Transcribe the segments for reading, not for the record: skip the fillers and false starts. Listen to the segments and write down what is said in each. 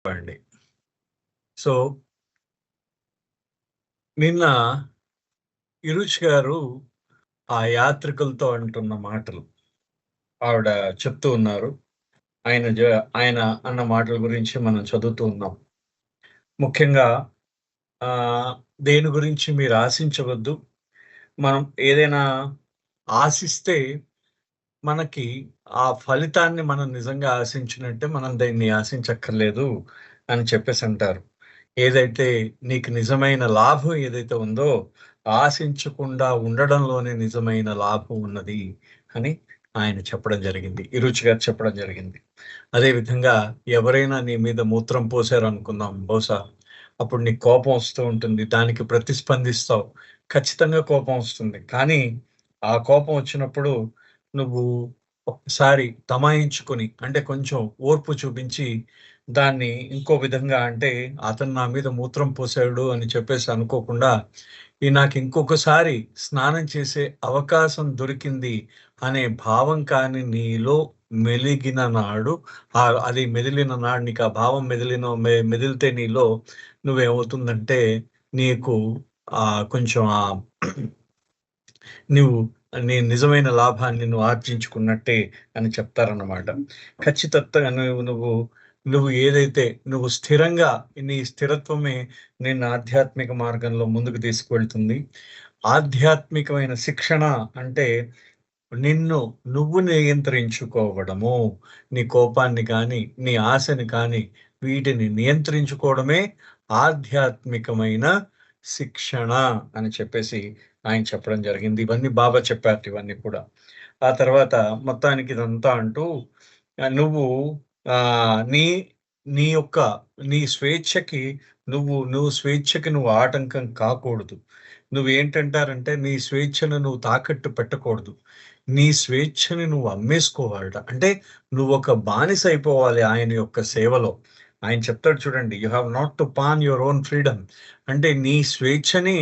అండి. సో, నిన్న ఇరుష్ గారు ఆ యాత్రికులతో అంటున్న మాటలు ఆవిడ చెప్తూ ఉన్నారు. ఆయన జ ఆయన అన్న మాటల గురించి మనం చదువుతూ ఉన్నాం. ముఖ్యంగా ఆహ్, దేని గురించి మీరు ఆశించవద్దు. మనం ఏదైనా ఆశిస్తే మనకి ఆ ఫలితాన్ని మనం నిజంగా ఆశించినట్టే మనం దాన్ని ఆశించక్కర్లేదు అని చెప్పేసంటారు. ఏదైతే నీకు నిజమైన లాభం ఏదైతే ఉందో, ఆశించకుండా ఉండడంలోనే నిజమైన లాభం ఉన్నది అని ఆయన చెప్పడం జరిగింది. ఈ రుచి గారు చెప్పడం జరిగింది. అదే విధంగా ఎవరైనా నీ మీద మూత్రం పోసారనుకుందాం బహుశా, అప్పుడు నీకు కోపం వస్తూ ఉంటుంది. దానికి ప్రతిస్పందిస్తావు. ఖచ్చితంగా కోపం వస్తుంది. కానీ ఆ కోపం వచ్చినప్పుడు నువ్వు ఒక్కసారి తమాయించుకొని అంటే కొంచెం ఓర్పు చూపించి దాన్ని ఇంకో విధంగా అంటే అతను నా మీద మూత్రం పోసాడు అని చెప్పేసి అనుకోకుండా, నాకు ఇంకొకసారి స్నానం చేసే అవకాశం దొరికింది అనే భావం కానీ నీలో మెలిగిన నాడు, అది మెదిలిన నాడు నీకు ఆ భావం మెదిలితే నీలో నువ్వేమవుతుందంటే నీకు కొంచెం నువ్వు నీ నిజమైన లాభాన్ని నువ్వు ఆర్జించుకున్నట్టే అని చెప్తారన్నమాట. ఖచ్చితంగా నువ్వు ఏదైతే నువ్వు స్థిరంగా నీ స్థిరత్వమే నిన్ను ఆధ్యాత్మిక మార్గంలో ముందుకు తీసుకువెళ్తుంది. ఆధ్యాత్మికమైన శిక్షణ అంటే నిన్ను నువ్వు నియంత్రించుకోవడము. నీ కోపాన్ని కానీ, నీ ఆశని కానీ వీటిని నియంత్రించుకోవడమే ఆధ్యాత్మికమైన శిక్షణ అని చెప్పేసి ఆయన చెప్పడం జరిగింది. ఇవన్నీ బాబా చెప్పారట ఇవన్నీ కూడా. ఆ తర్వాత మొత్తానికి ఇదంతా అంటూ నువ్వు నీ నీ యొక్క నీ స్వేచ్ఛకి నువ్వు స్వేచ్ఛకి నువ్వు ఆటంకం కాకూడదు. నువ్వేంటంటారంటే నీ స్వేచ్ఛను నువ్వు తాకట్టు పెట్టకూడదు. నీ స్వేచ్ఛని నువ్వు అమ్మేసుకోవాలట. అంటే నువ్వొక బానిస అయిపోవాలి ఆయన యొక్క సేవలో. ఆయన చెప్తాడు చూడండి, you have not to pawn your own freedom. అంటే నీ స్వేచ్ఛని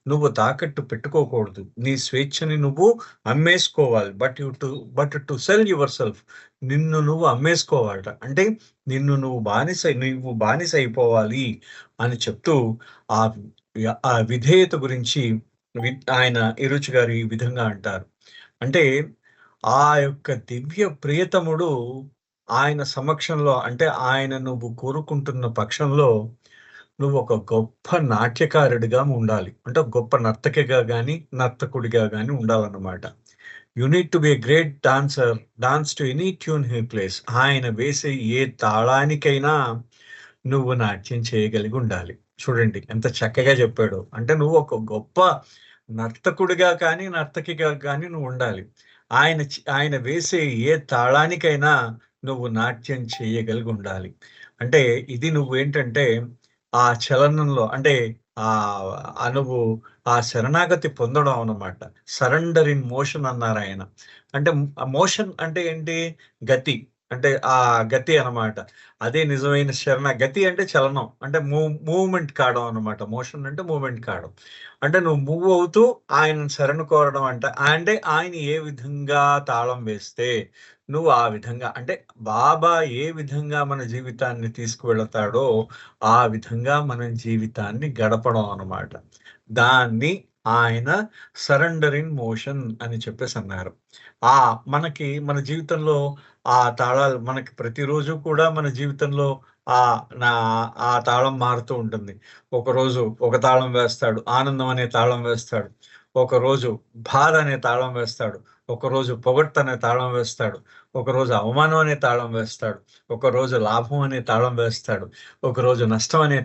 నువ్వు తాకట్టు పెట్టుకోకూడదు. నీ స్వేచ్ఛని నువ్వు అమ్మేసుకోవాలి. But to sell yourself. నిన్ను నువ్వు అమ్మేసుకోవాలట. అంటే నువ్వు బానిస అయిపోవాలి అని చెప్తూ ఆ ఆ విధేయత గురించి ఆయన ఇరుచి గారు ఈ విధంగా అంటారు. అంటే ఆ యొక్క దివ్య ప్రియతముడు ఆయన సమక్షంలో అంటే ఆయన నువ్వు కోరుకుంటున్న పక్షంలో నువ్వు ఒక గొప్ప నాట్యకారుడిగా ఉండాలి. అంటే ఒక గొప్ప నర్తకిగా గాని, నర్తకుడిగా గాని ఉండాలన్నమాట. You need to be a great dancer, dance to any tune he place. ఆయన వేసే ఏ తాళానికైనా నువ్వు నాట్యం చేయగలిగి ఉండాలి. చూడండి ఎంత చక్కగా చెప్పాడో. అంటే నువ్వు ఒక గొప్ప నర్తకుడిగా కానీ, నర్తకిగా గాని నువ్వు ఉండాలి. ఆయన వేసే ఏ తాళానికైనా నువ్వు నాట్యం చేయగలిగి ఉండాలి. అంటే ఇది నువ్వేంటంటే ఆ చలనంలో అంటే నువ్వు ఆ శరణాగతి పొందడం అన్నమాట. సరెండర్ ఇన్ మోషన్ అన్నారాయన. అంటే మోషన్ అంటే ఏంటి? గతి. అంటే ఆ గతి అన్నమాట. అదే నిజమైన గతి అంటే చలనం. అంటే మూవ్‌మెంట్ కావడం అన్నమాట. మోషన్ అంటే మూవ్‌మెంట్ కావడం. అంటే నువ్వు మూవ్ అవుతూ ఆయనను శరణు కోరడం అంటే ఆయన ఏ విధంగా తాళం వేస్తే నువ్వు ఆ విధంగా అంటే బాబా ఏ విధంగా మన జీవితాన్ని తీసుకువెళతాడో ఆ విధంగా మనం జీవితాన్ని గడపడం అన్నమాట. దాన్ని ఆయన సరెండర్ ఇన్ మోషన్ అని చెప్పేసన్నారు. మనకి మన జీవితంలో ఆ తాళాలు మనకి ప్రతిరోజు కూడా మన జీవితంలో ఆహ్, నా ఆ తాళం మారుతూ ఉంటుంది. ఒకరోజు ఒక తాళం వేస్తాడు. ఆనందం అనే తాళం వేస్తాడు. ఒకరోజు బాధ అనే తాళం వేస్తాడు. ఒకరోజు పొగడ్త అనే తాళం వేస్తాడు. ఒకరోజు అవమానం అనే తాళం వేస్తాడు. ఒకరోజు లాభం అనే తాళం వేస్తాడు. ఒకరోజు నష్టం అనే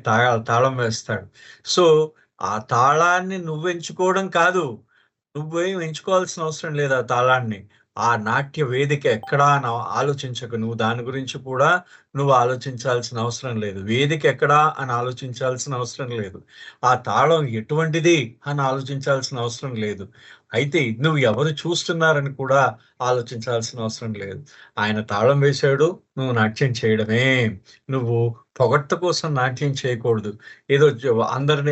తాళం వేస్తాడు. సో, ఆ తాళాన్ని నువ్వెంచుకోవడం కాదు. నువ్వేం ఎంచుకోవాల్సిన అవసరం లేదు ఆ తాళాన్ని. ఆ నాట్య వేదిక ఎక్కడా అని ఆలోచించకు. నువ్వు దాని గురించి కూడా నువ్వు ఆలోచించాల్సిన అవసరం లేదు. వేదిక ఎక్కడా అని ఆలోచించాల్సిన అవసరం లేదు. ఆ తాళం ఎటువంటిది అని ఆలోచించాల్సిన అవసరం లేదు. అయితే నువ్వు ఎవరు చూస్తున్నారని కూడా ఆలోచించాల్సిన అవసరం లేదు. ఆయన తాళం వేశాడు, నువ్వు నాట్యం చేయడమే. నువ్వు పొగడ్త కోసం నాట్యం చేయకూడదు. ఏదో అందరి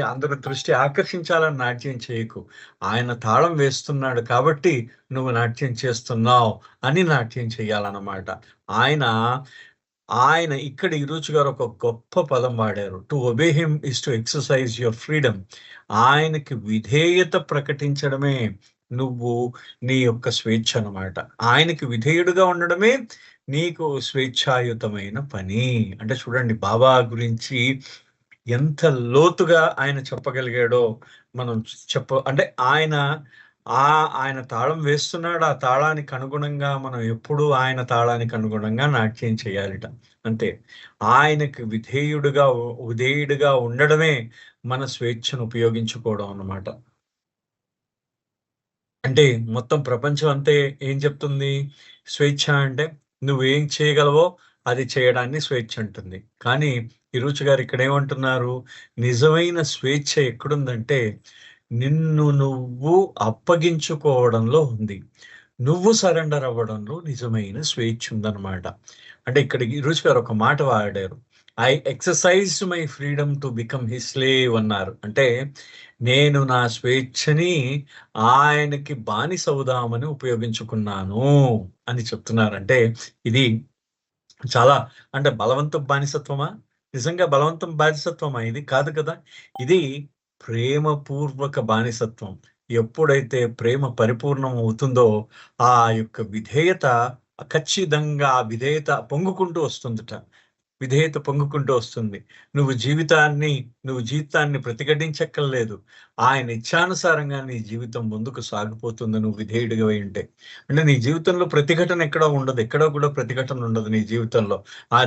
దృష్టి ఆకర్షించాలని నాట్యం చేయకు. ఆయన తాళం వేస్తున్నాడు కాబట్టి నువ్వు నాట్యం చేస్తున్నావు అని నాట్యం చేయాలన్నమాట. ఆయన ఆయన ఇక్కడ ఈరోజు గారు ఒక గొప్ప పదం వాడారు. To obey him is to exercise your freedom. ఆయనకి విధేయత ప్రకటించడమే నువ్వు నీ యొక్క స్వేచ్ఛ అన్నమాట. ఆయనకి విధేయుడుగా ఉండడమే నీకు స్వేచ్ఛాయుతమైన పని. అంటే చూడండి, బాబా గురించి ఎంత లోతుగా ఆయన చెప్పగలిగాడో మనం అంటే ఆయన తాళం వేస్తున్నాడు. ఆ తాళానికి అనుగుణంగా మనం ఎప్పుడూ ఆయన తాళానికి అనుగుణంగా నాట్యం చేయాలిట. అంతే. ఆయనకి విధేయుడుగా ఉండడమే మన స్వేచ్ఛను ఉపయోగించుకోవడం అన్నమాట. అంటే మొత్తం ప్రపంచం అంతే ఏం చెప్తుంది? స్వేచ్ఛ అంటే నువ్వేం చేయగలవో అది చేయడాన్ని స్వేచ్ఛ అంటుంది. కానీ హిరోషి గారు ఇక్కడేమంటున్నారు? నిజమైన స్వేచ్ఛ ఎక్కడుందంటే నిన్ను నువ్వు అప్పగించుకోవడంలో ఉంది. నువ్వు సరెండర్ అవ్వడంలో నిజమైన స్వేచ్ఛ ఉందన్నమాట. అంటే ఇక్కడ హిరోషి గారు ఒక మాట వాడారు. I exercised my freedom to become his slave అన్నారు. అంటే నేను నా స్వేచ్ఛని ఆయనకి బానిసవుదామని ఉపయోగించుకున్నాను అని చెప్తున్నారు. అంటే ఇది చాలా అంటే బలవంతం బానిసత్వమా? నిజంగా బలవంతం బానిసత్వమా ఇది? కాదు కదా! ఇది ప్రేమపూర్వక బానిసత్వం. ఎప్పుడైతే ప్రేమ పరిపూర్ణం అవుతుందో ఆ యొక్క విధేయత ఖచ్చితంగా ఆ విధేయత పొంగుకుంటూ వస్తుందట. విధేయత పొంగుకుంటూ వస్తుంది. నువ్వు జీవితాన్ని ప్రతిఘటించక్కర్లేదు. ఆయన ఇచ్ఛానుసారంగా నీ జీవితం ముందుకు సాగిపోతుంది నువ్వు విధేయుడిగా ఉంటే. అంటే నీ జీవితంలో ప్రతిఘటన ఎక్కడా ఉండదు. ఎక్కడా కూడా ప్రతిఘటన ఉండదు నీ జీవితంలో.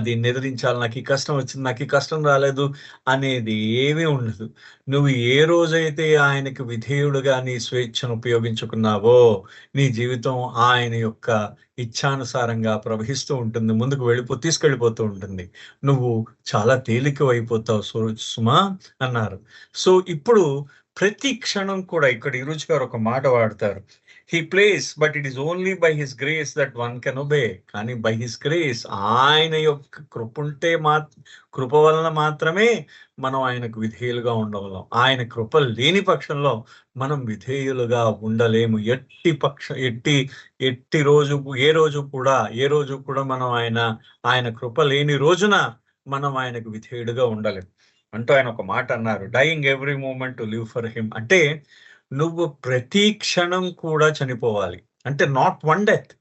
దీన్ని ఎదిరించాలి, నాకు ఈ కష్టం వచ్చింది, నాకు ఈ కష్టం రాలేదు అనేది ఏమీ ఉండదు. నువ్వు ఏ రోజైతే ఆయనకి విధేయుడుగా నీ స్వేచ్ఛను ఉపయోగించుకున్నావో నీ జీవితం ఆయన యొక్క ఇచ్ఛానుసారంగా ప్రవహిస్తూ ఉంటుంది. ముందుకు తీసుకెళ్ళిపోతూ ఉంటుంది. నువ్వు చాలా తేలికవైపోతావు సుమా అన్నారు. సో ఇప్పుడు ప్రతి క్షణం కూడా ఇక్కడ ఈరోజు గారు ఒక మాట వాడతారు. He plays but it is only by his grace that one can obey. కానీ బై హిస్ గ్రేస్ ఆయన యొక్క కృప వలన మాత్రమే మనం ఆయనకు విధేయులుగా ఉండగలం. ఆయన కృప లేని పక్షంలో మనం విధేయులుగా ఉండలేము. ఎట్టి ఏ రోజు కూడా మనం ఆయన కృప లేని రోజున మనం ఆయనకు విధేయుడుగా ఉండలేం అంటూ ఆయన ఒక మాట అన్నారు. Dying every moment to live for him. అంటే నువ్వు ప్రతి క్షణం కూడా చనిపోవాలి. అంటే నాట్ వన్ డెత్,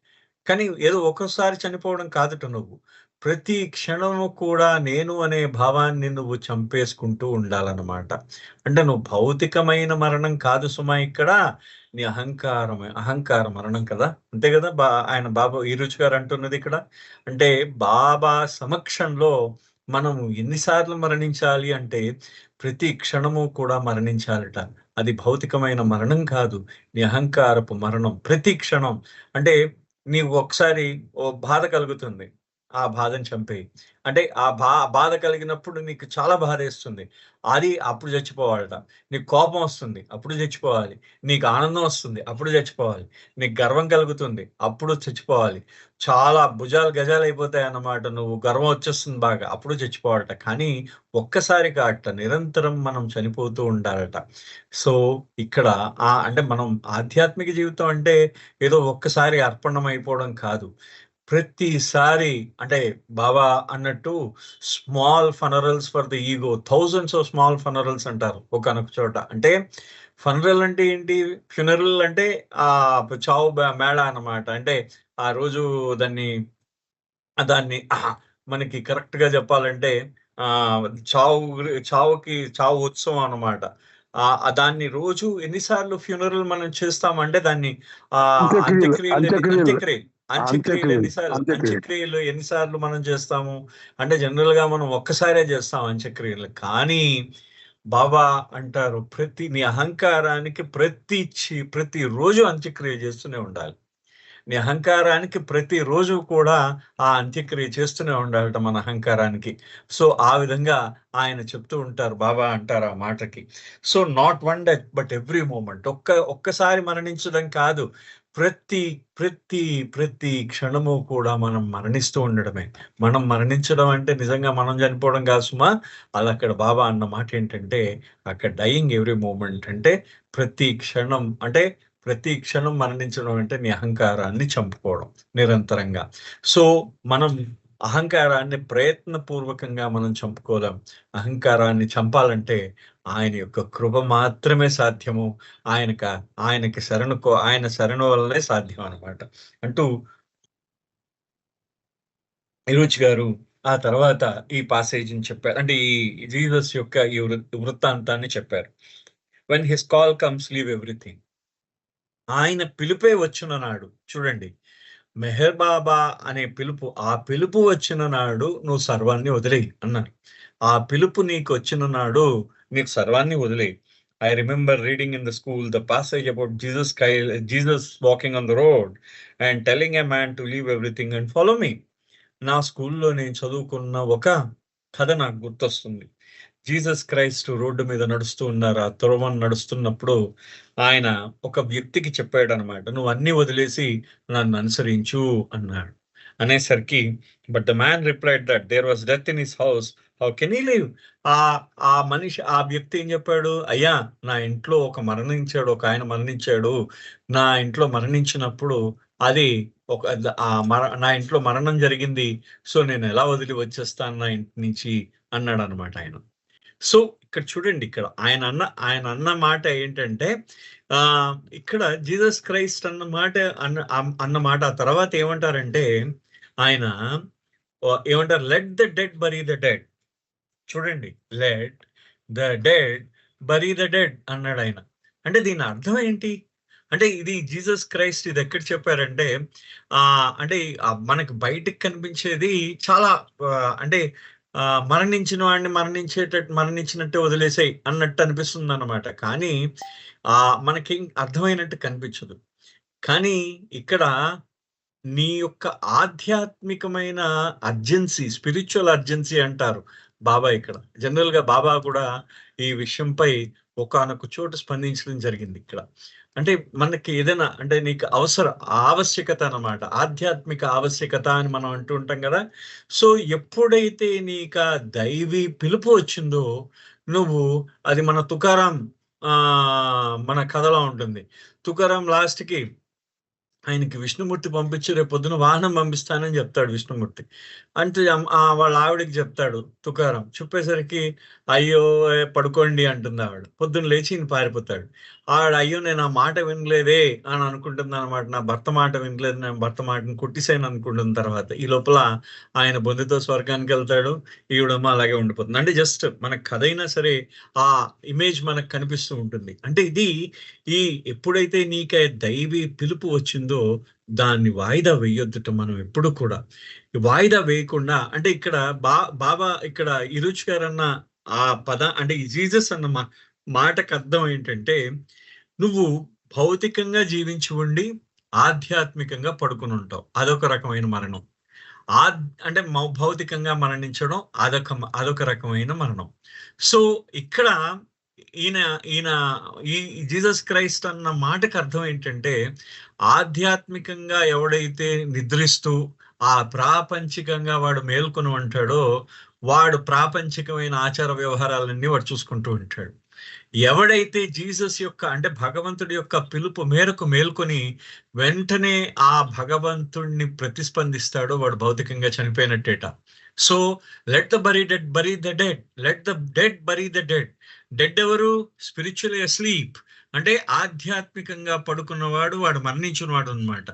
కానీ ఏదో ఒక్కోసారి చనిపోవడం కాదుట. నువ్వు ప్రతి క్షణము కూడా నేను అనే భావాన్ని నువ్వు చంపేసుకుంటూ ఉండాలన్నమాట. అంటే నువ్వు భౌతికమైన మరణం కాదు సుమా ఇక్కడ, నీ అహంకార మరణం కదా. అంతే కదా. ఆయన బాబా ఈరుచి గారు అంటున్నది ఇక్కడ. అంటే బాబా సమక్షంలో మనం ఎన్నిసార్లు మరణించాలి అంటే ప్రతి క్షణము కూడా మరణించాలట. అది భౌతికమైన మరణం కాదు, నీ అహంకారపు మరణం. ప్రతి క్షణం అంటే నీవు ఒకసారి ఓ బాధ కలుగుతుంది, ఆ బాధను చంపేయి. అంటే ఆ బాధ కలిగినప్పుడు నీకు చాలా బాధేస్తుంది, అది అప్పుడు చచ్చిపోవాలట. నీకు కోపం వస్తుంది, అప్పుడు చచ్చిపోవాలి. నీకు ఆనందం వస్తుంది, అప్పుడు చచ్చిపోవాలి. నీకు గర్వం కలుగుతుంది, అప్పుడు చచ్చిపోవాలి. చాలా భుజాలు గజాలు అయిపోతాయి అన్నమాట. నువ్వు గర్వం వచ్చేస్తుంది బాగా, అప్పుడు చచ్చిపోవాలట. కానీ ఒక్కసారి కాట నిరంతరం మనం చనిపోతూ ఉండాలట. సో ఇక్కడ అంటే మనం ఆధ్యాత్మిక జీవితం అంటే ఏదో ఒక్కసారి అర్పణం అయిపోవడం కాదు. ప్రతిసారి అంటే బాబా అన్నట్టు small funerals for the ego, thousands of small funerals అంటారు ఒకనొక చోట. అంటే ఫనరల్ అంటే ఏంటి? ఫ్యూనరల్ అంటే చావు మేళ అన్నమాట. అంటే ఆ రోజు దాన్ని మనకి కరెక్ట్ గా చెప్పాలంటే చావు ఉత్సవం అన్నమాట. దాన్ని రోజు ఎన్నిసార్లు ఫ్యూనరల్ మనం చేస్తామంటే దాన్ని అంత్యక్రియలు ఎన్నిసార్లు మనం చేస్తాము అంటే జనరల్ గా మనం ఒక్కసారే చేస్తాం అంత్యక్రియలు. కానీ బాబా అంటారు నీ అహంకారానికి ప్రతి రోజు అంత్యక్రియ చేస్తూనే ఉండాలి. నీ అహంకారానికి ప్రతిరోజు కూడా ఆ అంత్యక్రియ చేస్తూనే ఉండాలట మన అహంకారానికి. సో ఆ విధంగా ఆయన చెప్తూ ఉంటారు, బాబా అంటారు ఆ మాటకి. So not one death but every moment. ఒక్కసారి మరణించడం కాదు, ప్రతి ప్రతి ప్రతి క్షణము కూడా మనం మరణిస్తూ ఉండడమే. మనం మరణించడం అంటే నిజంగా మనం చనిపోవడం కాదు సుమా. అది అక్కడ బాబా అన్న మాట ఏంటంటే అక్కడ డైయింగ్ ఎవ్రీ మూమెంట్ అంటే ప్రతి క్షణం మరణించడం అంటే నీ అహంకారాన్ని చంపుకోవడం నిరంతరంగా. సో మనం అహంకారాన్ని ప్రయత్నపూర్వకంగా మనం చంపుకోలేం. అహంకారాన్ని చంపాలంటే ఆయన యొక్క కృప మాత్రమే సాధ్యము. ఆయనక ఆయనకి ఆయన శరణు వల్లనే సాధ్యం అన్నమాట. అంటూ నిరూచ్ గారు ఆ తర్వాత ఈ పాసేజ్‌ని చెప్పారు. అంటే ఈ జీసస్ యొక్క ఈ వృత్తాంతాన్ని చెప్పారు. When his call comes leave everything. ఆయన పిలుపే వచ్చున నాడు చూడండి. మెహర్ బాబా అనే పిలుపు, ఆ పిలుపు వచ్చిన నాడు నువ్వు సర్వాన్ని వదిలేయి అన్నారు. ఆ పిలుపు నీకొచ్చిన నాడు నీకు సర్వాన్ని వదిలేయి. I remember reading in the school the passage about Jesus walking on the road and telling a man to leave everything and follow me. నా స్కూల్‌లో నేను చదువుకున్న ఒక కథ నాకు గుర్తొస్తుంది. జీసస్ క్రైస్ట్ రోడ్డు మీద నడుస్తూ ఉన్నారు. ఆ త్రోవన నడుస్తున్నప్పుడు ఆయన ఒక వ్యక్తికి చెప్పాడనమాట. "నువ్వు అన్నీ వదిలేసి నన్ను అనుసరించు" అన్నాడు. అనేసరికి but the man replied that there was death in his house. How can he live? ఆ వ్యక్తి ఏం చెప్పాడు? "అయ్యా, నా ఇంట్లో ఒకాయన మరణించాడు. నా ఇంట్లో మరణించినప్పుడు అది ఒక నా ఇంట్లో మరణం జరిగింది. సో, నేనెలా వదిలి వచ్చేస్తాను నా ఇంటి నుంచి" అన్నాడనమాట ఆయన. సో, ఇక్కడ చూడండి, ఇక్కడ ఆయన అన్న మాట ఏంటంటే ఇక్కడ జీసస్ క్రైస్ట్ అన్న మాట ఆ తర్వాత ఏమంటారంటే ఆయన ఏమంటారు? Let the dead bury the dead. చూడండి, let the dead bury the dead అన్నాడాయన. అంటే దీని అర్థం ఏంటి? అంటే ఇది జీసస్ క్రైస్ట్ ఇది ఎక్కడ చెప్పారంటే అంటే మనకు బయటికి కనిపించేది చాలా అంటే మరణించిన వాడిని మరణించినట్టే వదిలేసేయి అన్నట్టు అనిపిస్తుందన్నమాట. కానీ మనకి అర్థమైనట్టు కనిపించదు. కానీ ఇక్కడ నీ యొక్క ఆధ్యాత్మికమైన స్పిరిచ్యువల్ అర్జెన్సీ అంటారు బాబా ఇక్కడ. జనరల్‌గా బాబా కూడా ఈ విషయంపై ఒకానొక చోట స్పందించడం జరిగింది ఇక్కడ. అంటే మనకి ఏదైనా అంటే నీకు ఆవశ్యకత అన్నమాట. ఆధ్యాత్మిక ఆవశ్యకత అని మనం అంటూ ఉంటాం గదా! సో, ఎప్పుడైతే నీకా దైవీ పిలుపు వచ్చిందో, నువ్వు అది మన మన కథలో ఉంటుంది. తుకారాం లాస్ట్‌కి ఆయనకి విష్ణుమూర్తి పంపించి రేపొద్దున వాహనం పంపిస్తానని చెప్తాడు విష్ణుమూర్తి. అంటే వాళ్ళ ఆవిడకి చెప్తాడు తుకారాం. చెప్పేసరికి అయ్యో! పడుకోండి అంటుంది ఆవిడ. పొద్దున్న లేచి ఈయన పారిపోతాడు. అయ్యో! నేను ఆ మాట వినలేదే అని అనుకుంటుందనమాట. నా భర్త మాట వినలేదు. నేను భర్త మాటని కొట్టేసాను అనుకుంటున్న తర్వాత. ఈ లోపల ఆయన బొందితో స్వర్గానికెళ్తాడు. ఈవిడేమో అలాగే ఉండిపోతుంది. అంటే జస్ట్ మనకు కథ అయినా సరే ఆ ఇమేజ్ మనకు కనిపిస్తూ ఉంటుంది. అంటే ఈ ఎప్పుడైతే నీకు దైవీ పిలుపు వచ్చిందో దాన్ని వాయిదా వేయొద్దుట మనం ఎప్పుడు కూడా. వాయిదా వేయకుండా అంటే ఇక్కడ బాబా ఇక్కడ ఇరుచ్ గారన్న అంటే ఈ జీసస్ అన్న మాటకు అర్థం ఏంటంటే నువ్వు భౌతికంగా జీవించి ఉండి ఆధ్యాత్మికంగా పడుకుని ఉంటావు. అదొక రకమైన మరణం. అంటే భౌతికంగా మరణించడం అదొక రకమైన మరణం. సో, ఇక్కడ ఈయన ఈయన ఈ జీసస్ క్రైస్ట్ అన్న మాటకు అర్థం ఏంటంటే ఆధ్యాత్మికంగా ఎవడైతే నిద్రిస్తూ ప్రాపంచికంగా వాడు మేల్కొని ఉంటాడో వాడు ప్రాపంచికమైన ఆచార వ్యవహారాలన్నీ వాడు చూసుకుంటూ ఉంటాడు. ఎవడైతే జీసస్ యొక్క అంటే భగవంతుడి యొక్క పిలుపు మేరకు మేల్కొని వెంటనే ఆ భగవంతుడిని ప్రతిస్పందిస్తాడో వాడు భౌతికంగా చనిపోయినట్టేట. So, let the dead bury the dead. Let the dead bury the dead. Dead ఎవరు? Spiritually asleep. అంటే ఆధ్యాత్మికంగా పడుకున్నవాడు వాడు మరణించినవాడు అనమాట.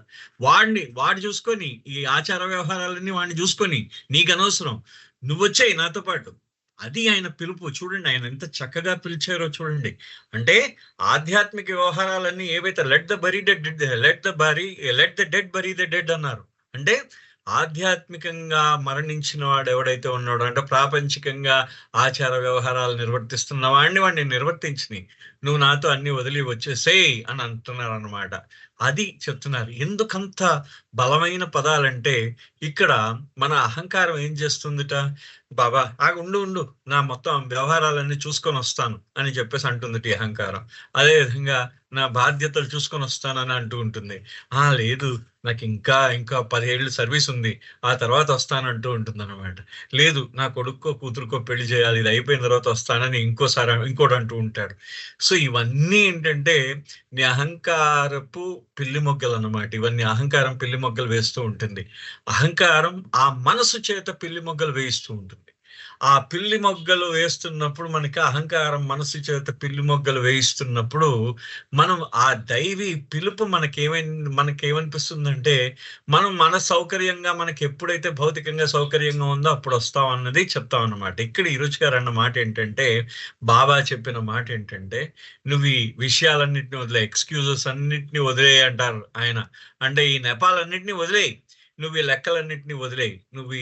వాడు చూసుకొని ఈ ఆచార వ్యవహారాలన్నీ వాడిని చూసుకొని నీకు అనవసరం, నువ్వొచ్చేయి నాతో పాటు. అది ఆయన పిలుపు. చూడండి ఆయన ఎంత చక్కగా పిలిచారో చూడండి. అంటే ఆధ్యాత్మిక వ్యవహారాలన్నీ ఏవైతే let the dead bury the dead అన్నారు. అంటే ఆధ్యాత్మికంగా మరణించిన వాడు ఎవడైతే ఉన్నాడో అంటే ప్రాపంచికంగా ఆచార వ్యవహారాలు నిర్వర్తిస్తున్న వాడిని నిర్వర్తించిని, నువ్వు నాతో అన్ని వదిలి వచ్చేసేయ్ అని అంటున్నారు అన్నమాట. అది చెప్తున్నారు. ఎందుకంత బలమైన పదాలంటే ఇక్కడ మన అహంకారం ఏం చేస్తుందిట, బాబా ఉండు నా మొత్తం వ్యవహారాలన్నీ చూసుకొని వస్తాను అని చెప్పేసి అంటుంది అహంకారం. అదే విధంగా నా బాధ్యతలు చూసుకొని వస్తానని అంటూ ఉంటుంది. లేదు, నాకు ఇంకా 10 ఏళ్ళు సర్వీస్ ఉంది, ఆ తర్వాత వస్తానంటూ ఉంటుందన్నమాట. లేదు, నా కొడుక్కో కూతురుకో పెళ్లి చేయాలి, ఇది అయిపోయిన తర్వాత వస్తానని ఇంకోటి అంటూ ఉంటాడు. సో ఇవన్నీ ఏంటంటే నీ అహంకారపు పిల్లి మొగ్గలు అన్నమాట. ఇవన్నీ అహంకారం పిల్లి మొగ్గలు వేస్తూ ఉంటుంది. అహంకారం ఆ మనసు చేత పిల్లి మొగ్గలు వేయిస్తూ ఉంటుంది. ఆ పిల్లి మొగ్గలు వేస్తున్నప్పుడు, మనకి అహంకారం మనసు చేత పిల్లి మొగ్గలు వేయిస్తున్నప్పుడు, మనం ఆ దైవీ పిలుపు మనకేమనిపిస్తుందంటే, మనం మన సౌకర్యంగా, మనకి ఎప్పుడైతే భౌతికంగా సౌకర్యంగా ఉందో అప్పుడు వస్తాం అన్నది చెప్తాం అన్నమాట. ఇక్కడ ఈ రుచి గారు అన్న మాట ఏంటంటే, బాబా చెప్పిన మాట ఏంటంటే, నువ్వు ఈ విషయాలన్నిటిని వదిలే, ఎక్స్క్యూజెస్ అన్నిటిని వదిలేయి అంటారు ఆయన. అంటే ఈ నెపాలన్నిటిని వదిలేయి, నువ్వు ఈ లెక్కలన్నిటిని వదిలేయి, నువ్వు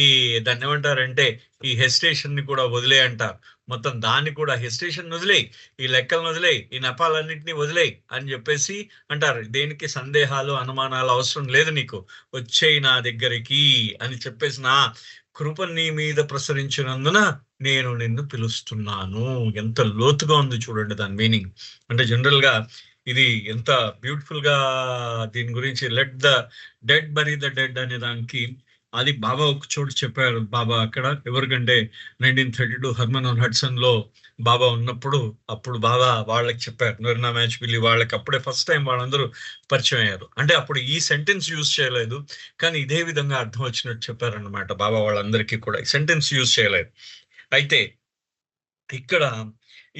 ఈ దాన్ని ఏమంటారంటే ఈ హెసిటేషన్ ని కూడా వదిలే అంటారు. మొత్తం దాన్ని కూడా హెసిటేషన్ వదిలేయి, ఈ లెక్కలను వదిలేయి, ఈ నెపాలన్నింటినీ వదిలేయి అని చెప్పేసి అంటారు. దేనికి సందేహాలు అనుమానాలు అవసరం లేదు, నీకు వచ్చేయి నా దగ్గరికి అని చెప్పేసి, నా కృప నీ మీద ప్రసరించినందున నేను నిన్ను పిలుస్తున్నాను. ఎంత లోతుగా ఉంది చూడండి దాని మీనింగ్. అంటే జనరల్ గా ఇది ఎంత బ్యూటిఫుల్ గా దీని గురించి, let the dead bury the dead అనే దానికి అది బాబా ఒక చోటు చెప్పారు. బాబా అక్కడ ఎవరికంటే 1932 హర్మన్ హడ్సన్ లో బాబా ఉన్నప్పుడు, అప్పుడు బాబా వాళ్ళకి చెప్పారు, నొరినా మ్యాచ్ పిల్లి వాళ్ళకి అప్పుడే ఫస్ట్ టైం వాళ్ళందరూ పరిచయం అయ్యారు. అంటే అప్పుడు ఈ సెంటెన్స్ యూజ్ చేయలేదు, కానీ ఇదే విధంగా అర్థం వచ్చినట్టు చెప్పారన్నమాట బాబా వాళ్ళందరికీ కూడా. ఈ సెంటెన్స్ యూజ్ చేయలేదు. అయితే ఇక్కడ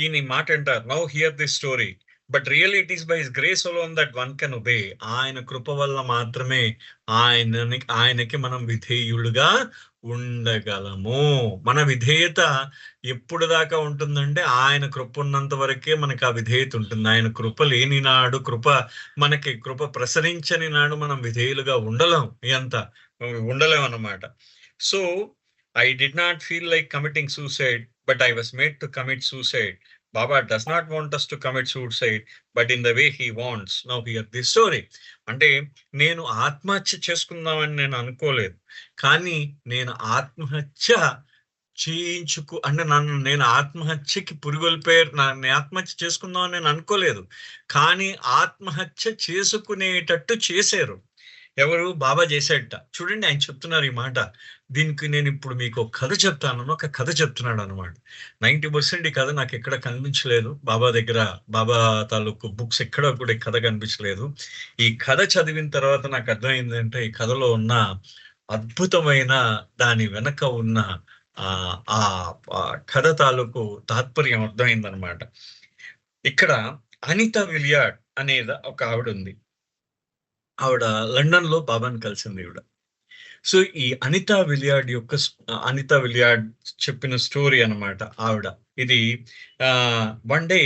ఈయన ఈ మాట అంటారు, now here this story, but really it is by his grace alone that one can obey. ఆయన కృప వల్ల మాత్రమే ఆయనకి మనం విధేయులుగా ఉండగలము. మన విధేయత ఎప్పుడు దాకా ఉంటుందంటే, ఆయన కృప ఉన్నంత వరకే మనకి ఆ విధేయత ఉంటుంది. ఆయన కృప లేని నాడు, మనకి కృప ప్రసరించని నాడు మనం విధేయులుగా ఉండలేం అన్నమాట. So I did not feel like committing suicide, but I was made to commit suicide. Baba does not want us to commit suicide, but in the way he wants. Now hear this story. అంటే నేను ఆత్మహత్య చేసుకుందామని నేను అనుకోలేదు, కానీ నేను ఆత్మహత్య అంటే నేను ఆత్మహత్యకి నేను ఆత్మహత్య చేసుకుందామని నేను అనుకోలేదు, కానీ ఆత్మహత్య చేసుకునేటట్టు చేశారు. ఎవరు? బాబా చేసేట. చూడండి ఆయన చెప్తున్నారు ఈ మాట. దీనికి నేను ఇప్పుడు మీకు ఒక కథ చెప్తాను, ఒక కథ చెప్తున్నాడు అనమాట. 90% ఈ కథ నాకు ఎక్కడ కనిపించలేదు బాబా దగ్గర. బాబా తాలూకు బుక్స్ ఎక్కడ కూడా ఈ కథ కనిపించలేదు. ఈ కథ చదివిన తర్వాత నాకు అర్థమైందంటే, ఈ కథలో ఉన్న అద్భుతమైన, దాని వెనక ఉన్న ఆ కథ తాలూకు తాత్పర్యం అర్థమైందనమాట. ఇక్కడ అనితా విలియార్డ్ అనేది ఒక ఆవిడ ఉంది. ఆవిడ లండన్ లో బాబాని కలిసింది ఈవిడ. సో ఈ అనితా విలియార్డ్ చెప్పిన స్టోరీ అన్నమాట ఆవిడ ఇది. One day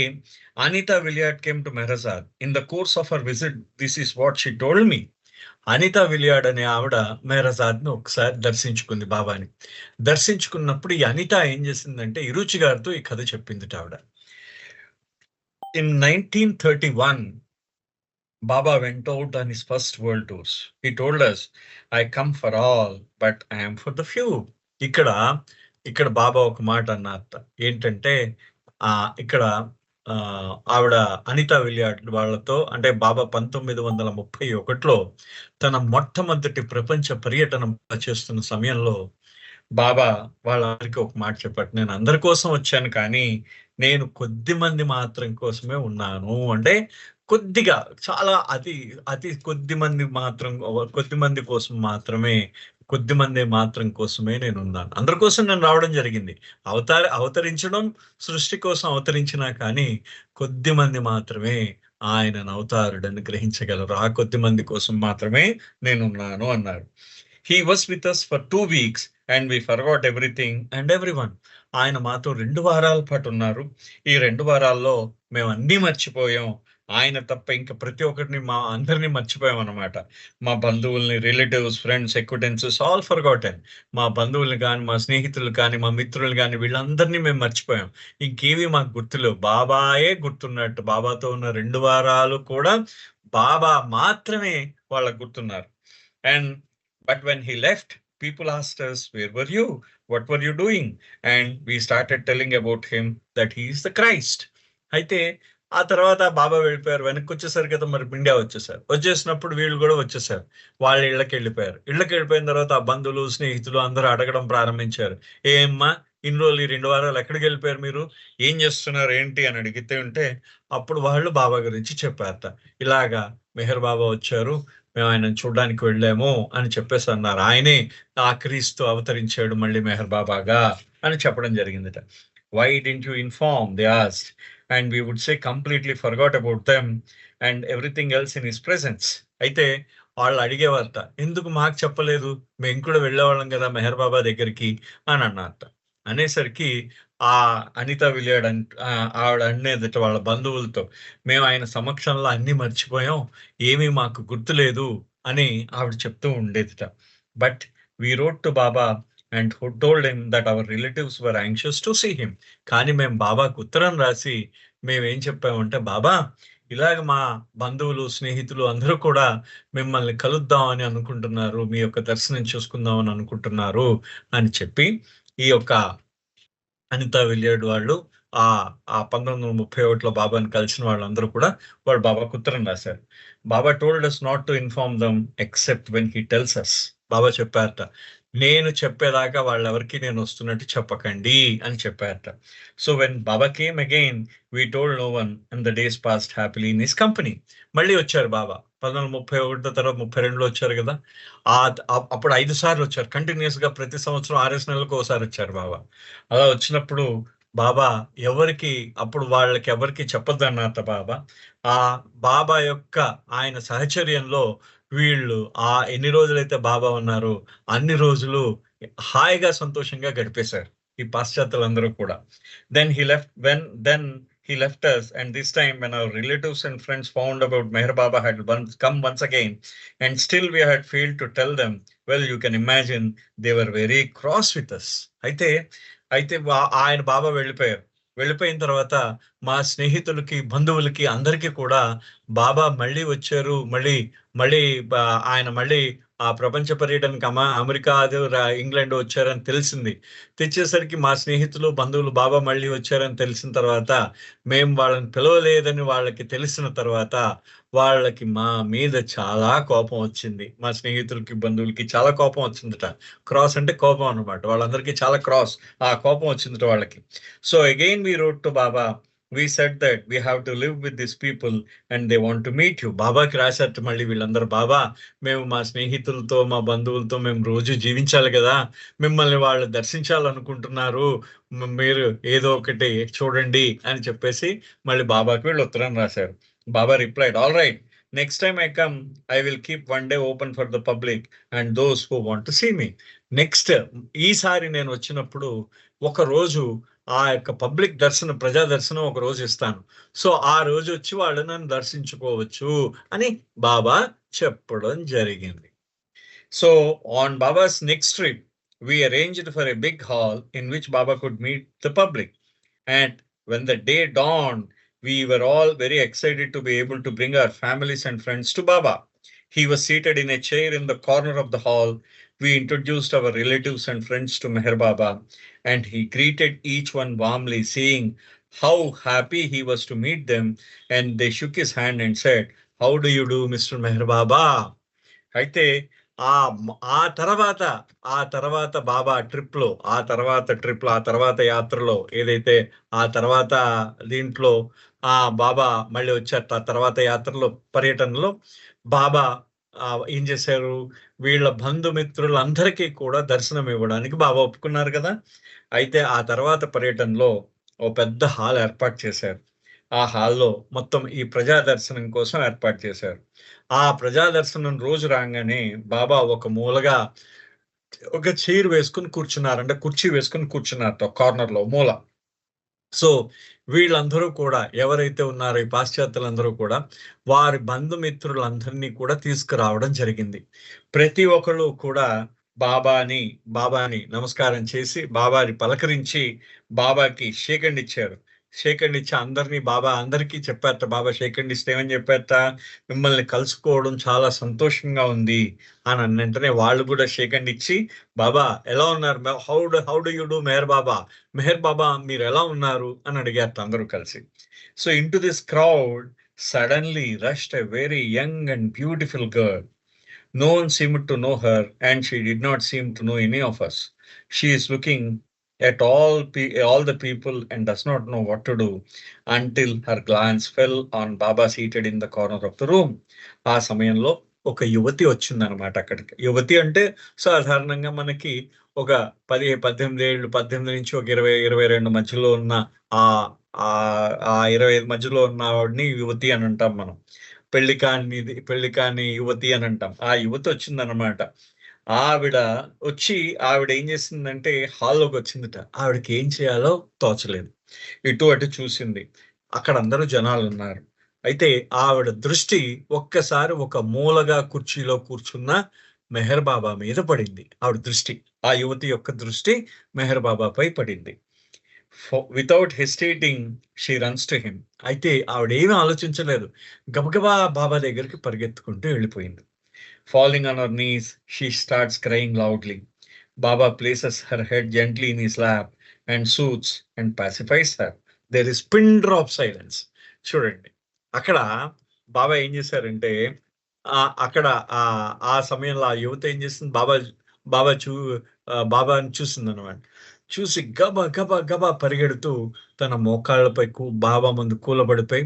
Anita Villiard came to Meherazad. In the course of her visit, this is what she told me. Anita Villiard అనే ఆవిడ మెహరజాద్ ని ఒకసారి దర్శించుకుంది బాబాని. దర్శించుకున్నప్పుడు ఈ అనిత ఏం చేసిందంటే, ఇరుచి గారితో ఈ కథ చెప్పింది ఆవిడ. In 1931 Baba went out on his first world tours. He told us, I come for all, but I am for the few. ఇక్కడ బాబా ఒక మాట అన్నారు ఏంటంటే, ఇక్కడ ఆవిడ అనితా విలియార్డ్ వాళ్ళతో, అంటే బాబా 1931లో తన మొట్టమొదటి ప్రపంచ పర్యటన చేస్తున్న సమయంలో బాబా వాళ్ళకి ఒక మాట చెప్పాడు, నేను అందరి కోసం వచ్చాను, కానీ నేను కొద్ది మంది మాత్రం కోసమే ఉన్నాను. అంటే కొద్దిగా, చాలా అతి కొద్ది మంది కోసమే నేను ఉన్నాను. అందరి కోసం నేను రావడం జరిగింది. అవతరించడం సృష్టి కోసం అవతరించినా, కానీ కొద్ది మంది మాత్రమే ఆయనను అవతారుడని గ్రహించగలరు. ఆ కొద్ది మంది కోసం మాత్రమే నేనున్నాను అన్నాడు. He was with us for 2 weeks and we forgot everything and everyone. ఆయన మాతో 2 వారాల పాటు ఉన్నారు. ఈ 2 వారాల్లో మేము అన్నీ మర్చిపోయాం. ఆయన తప్ప ఇంకా ప్రతి ఒక్కరిని, అందరినీ మర్చిపోయాం అన్నమాట. మా బంధువుల్ని, relatives, friends, acquaintances all forgotten. మా బంధువుల్ని కానీ, మా స్నేహితులు కానీ, మా మిత్రులు కానీ, వీళ్ళందరినీ మేము మర్చిపోయాం. ఇంకేవి మాకు గుర్తులేవు. బాబాయే గుర్తున్నట్టు. బాబాతో ఉన్న 2 వారాలు కూడా బాబా మాత్రమే వాళ్ళకు గుర్తున్నారు. And But when he left, people asked us, where were you? What were you doing? And we started telling about him that he is the Christ. అయితే ఆ తర్వాత బాబా వెళ్ళిపోయారు. వెనక్కి వచ్చేసరికి కదా మరి ఇండియా వచ్చేసారు. వచ్చేసినప్పుడు వీళ్ళు కూడా వచ్చేసారు. వాళ్ళ ఇళ్ళకెళ్ళిపోయారు. ఇళ్ళకెళ్ళిపోయిన తర్వాత ఆ బంధువులు, స్నేహితులు అందరూ అడగడం ప్రారంభించారు. "ఏమ్మా ఇన్ని రోజులు ఈ 2 వారాలు ఎక్కడికెళ్ళిపోయారు మీరు? ఏం చేస్తున్నారు? ఏంటి?" అని అడిగితే ఉంటే అప్పుడు వాళ్ళు బాబా గురించి చెప్పారట. ఇలాగా మెహర్ బాబా వచ్చారు. మేము ఆయనను చూడ్డానికి వెళ్ళాము అని చెప్పేసి అన్నారు. ఆయనే ఆ క్రీస్తు అవతరించాడు మళ్ళీ మెహర్ బాబాగా అని చెప్పడం జరిగిందట. "Why didn't you inform?" They asked. And we would say completely forgot about them and everything else in his presence. అయితే వాళ్ళు అడిగేవారట, ఎందుకు మాకు చెప్పలేదు, మేము కూడా వెళ్ళేవాళ్ళం కదా మెహర్ బాబా దగ్గరికి అని అన్నారట. అనేసరికి ఆ అనిత విలియర్డ్ ఆవిడ అనేదట వాళ్ళ బంధువులతో, మేము ఆయన సమక్షంలో అన్ని మర్చిపోయాం, ఏమీ మాకు గుర్తులేదు అని ఆవిడ చెప్తూ ఉండేదిట. But we wrote to Baba and who told him that our relatives were anxious to see him. కానీ మేము బాబాకు ఉత్తరం రాసి మేమేం చెప్పామంటే, బాబా ఇలాగ మా బంధువులు, స్నేహితులు అందరూ కూడా మిమ్మల్ని కలుద్దాం అని అనుకుంటున్నారు. మీ యొక్క దర్శనం చేసుకుందాం అని అనుకుంటున్నారు అని చెప్పి, ఈ యొక్క అనితా విలియర్డ్ వాళ్ళు ఆ 1931లో బాబాని కలిసిన వాళ్ళందరూ కూడా వాళ్ళు బాబాకు ఉత్తరం రాశారు. Baba told us not to inform them except when he tells us. Baba చెప్పారట, నేను చెప్పేదాకా వాళ్ళెవరికీ నేను వస్తున్నట్టు చెప్పకండి అని చెప్పారట. So when Baba came again we told no one and the days passed happily in his company. మళ్ళీ వచ్చారు బాబా. 1931 తర్వాత 32లో వచ్చారు కదా! అప్పుడు 5 సార్లు వచ్చారు. కంటిన్యూయస్‌గా ప్రతి సంవత్సరం 6 నెలలకు ఓసారి వచ్చారు బాబా. అలా వచ్చినప్పుడు బాబా ఎవరికి అప్పుడు వాళ్ళకి ఎవరికీ చెప్పొద్దన్నారట బాబా. ఆ బాబా యొక్క ఆయన సహచర్యంలో వీళ్ళు ఎన్ని రోజులైతే బాబా ఉన్నారో అన్ని రోజులు హాయిగా, సంతోషంగా గడిపేశారు ఈ పాశ్చాత్యులందరూ కూడా. Then he left us, and this time when our relatives and friends found about Meher Baba had come once again, and still we had failed to tell them, well, you can imagine they were very cross with us. అయితే అయితే ఆయన బాబా వెళ్ళిపోయారు. వెళ్ళిపోయిన తర్వాత మా స్నేహితులకి, బంధువులకి అందరికీ కూడా బాబా మళ్ళీ వచ్చారు. మళ్ళీ మళ్ళీ ఆయన మళ్ళీ ఆ ప్రపంచ పర్యటనకి అమెరికా, అది ఇంగ్లాండ్ వచ్చారని తెలిసింది. తెచ్చేసరికి మా స్నేహితులు, బంధువులు బాబా మళ్ళీ వచ్చారని తెలిసిన తర్వాత, మేము వాళ్ళని పిలవలేదని వాళ్ళకి తెలిసిన తర్వాత, వాళ్ళకి మా మీద చాలా కోపం వచ్చింది. మా స్నేహితులకి, బంధువులకి చాలా కోపం వచ్చిందట. క్రాస్ అంటే కోపం అన్నమాట. వాళ్ళందరికీ చాలా క్రాస్. ఆ కోపం వచ్చిందట వాళ్ళకి. So again we wrote to Baba. We said that we have to live with this people and they want to meet you. బాబాకి రాశారట మళ్ళీ వీళ్ళందరూ, బాబా మేము మా స్నేహితులతో, మా బంధువులతో మేము రోజు జీవించాలి కదా! మిమ్మల్ని వాళ్ళు దర్శించాలనుకుంటున్నారు. మీరు ఏదో ఒకటి చూడండి అని చెప్పేసి మళ్ళీ బాబాకి వీళ్ళు ఉత్తరం రాశారు. Baba replied, all right, next time I come I will keep one day open for the public and those who want to see me. Next ఈసారి నేను వచ్చినప్పుడు ఒక రోజు ఆ యొక్క పబ్లిక్ దర్శనం, ప్రజా దర్శనం ఒక రోజు ఇస్తాను. సో ఆ రోజు వచ్చి వాళ్ళు నన్ను దర్శించుకోవచ్చు అని బాబా చెప్పడం జరిగింది. So on Baba's next trip, we arranged for a big hall in which Baba could meet the public. And when the day dawned, we were all very excited to be able to bring our families and friends to Baba. He was seated in a chair in the corner of the hall. We introduced our relatives and friends to Meher Baba, and he greeted each one warmly, saying how happy he was to meet them. And they shook his hand and said, "How do you do, Mr. Meher Baba?" అయితే ఆ తర్వాత బాబా ట్రిప్‌లో, ఆ తర్వాత యాత్రలో ఏదైతే ఆ తర్వాత దీంట్లో బాబా మళ్ళీ వచ్చారట. ఆ తర్వాత యాత్రలో, పర్యటనలో బాబా ఏం చేశారు, వీళ్ళ బంధుమిత్రులందరికీ కూడా దర్శనం ఇవ్వడానికి బాబా ఒప్పుకున్నారు కదా! అయితే ఆ తర్వాత పర్యటనలో ఓ పెద్ద హాల్ ఏర్పాటు చేశారు. ఆ హాల్‌లో మొత్తం ఈ ప్రజా దర్శనం కోసం ఏర్పాటు చేశారు. ఆ ప్రజా దర్శనం రోజు రాంగానే బాబా ఒక మూలగా ఒక చైర్ వేసుకొని కూర్చున్నారు. అంటే కుర్చీ వేసుకొని కూర్చున్నారట ఒక కార్నర్‌లో మూల. సో వీళ్ళందరూ కూడా ఎవరైతే ఉన్నారో ఈ పాశ్చాత్యులందరూ కూడా వారి బంధుమిత్రులందరినీ కూడా తీసుకురావడం జరిగింది. ప్రతి ఒక్కళ్ళు కూడా బాబాని నమస్కారం చేసి, బాబాని పలకరించి, బాబాకి షేక్ హ్యాండ్ ఇచ్చారు. షేక్ హ్యాండ్ ఇచ్చి బాబా అందరికీ చెప్పారట. బాబా షేక్ హ్యాండ్ ఇస్తే ఏమని చెప్పారట, మిమ్మల్ని కలుసుకోవడం చాలా సంతోషంగా ఉంది అని అన్న వెంటనే వాళ్ళు కూడా షేక్ హ్యాండ్ ఇచ్చి, బాబా ఎలా ఉన్నారు, how do you do Meher Baba మీరు ఎలా ఉన్నారు అని అడిగారట అందరూ కలిసి. So into this crowd suddenly rushed a very young and beautiful girl. No one seemed to know her, and she did not seem to know any of us. She is looking at all the people and does not know what to do until her glance fell on Baba seated in the corner of the room. ఆ సమయంలో ఒక యువతి వచ్చిందనమాట అక్కడికి. యువతి అంటే సాధారణంగా మనకి ఒక 18 ఏళ్ళు, 18 నుంచి ఒక 22 మధ్యలో ఉన్న ఆ 25 మధ్యలో ఉన్న ఆవిడని యువతి అని అంటాం మనం. పెళ్లి కాని యువతి అని అంటాం. ఆ యువతి వచ్చిందనమాట. ఆవిడ ఏం చేసిందంటే హాల్లోకి వచ్చిందట. ఆవిడకి ఏం చేయాలో తోచలేదు. ఇటు అటు చూసింది. అక్కడ అందరూ జనాలు ఉన్నారు. అయితే ఆవిడ దృష్టి ఒక్కసారి ఒక మూలగా కుర్చీలో కూర్చున్న మెహర్ బాబా మీద పడింది. ఆవిడ దృష్టి, ఆ యువతి యొక్క దృష్టి మెహర్ బాబాపై పడింది. Without hesitating she runs to him. అయితే ఆవిడేమీ ఆలోచించలేదు, గబగబా బాబా దగ్గరికి పరిగెత్తుకుంటూ వెళ్ళిపోయింది. Falling on her knees, she starts crying loudly. Baba places her head gently in his lap and soothes and pacifies her. There is pin drop silence. చూడండి, అక్కడ బాబా ఏం చేశారంటే, అక్కడ ఆ సమయంలో ఆ యువత ఏం చేస్తుంది, బాబాని చూసింది అనమాట. చూసి గబా పరిగెడుతూ తన మోకాళ్ళపై బాబా ముందు కూలబడిపోయి,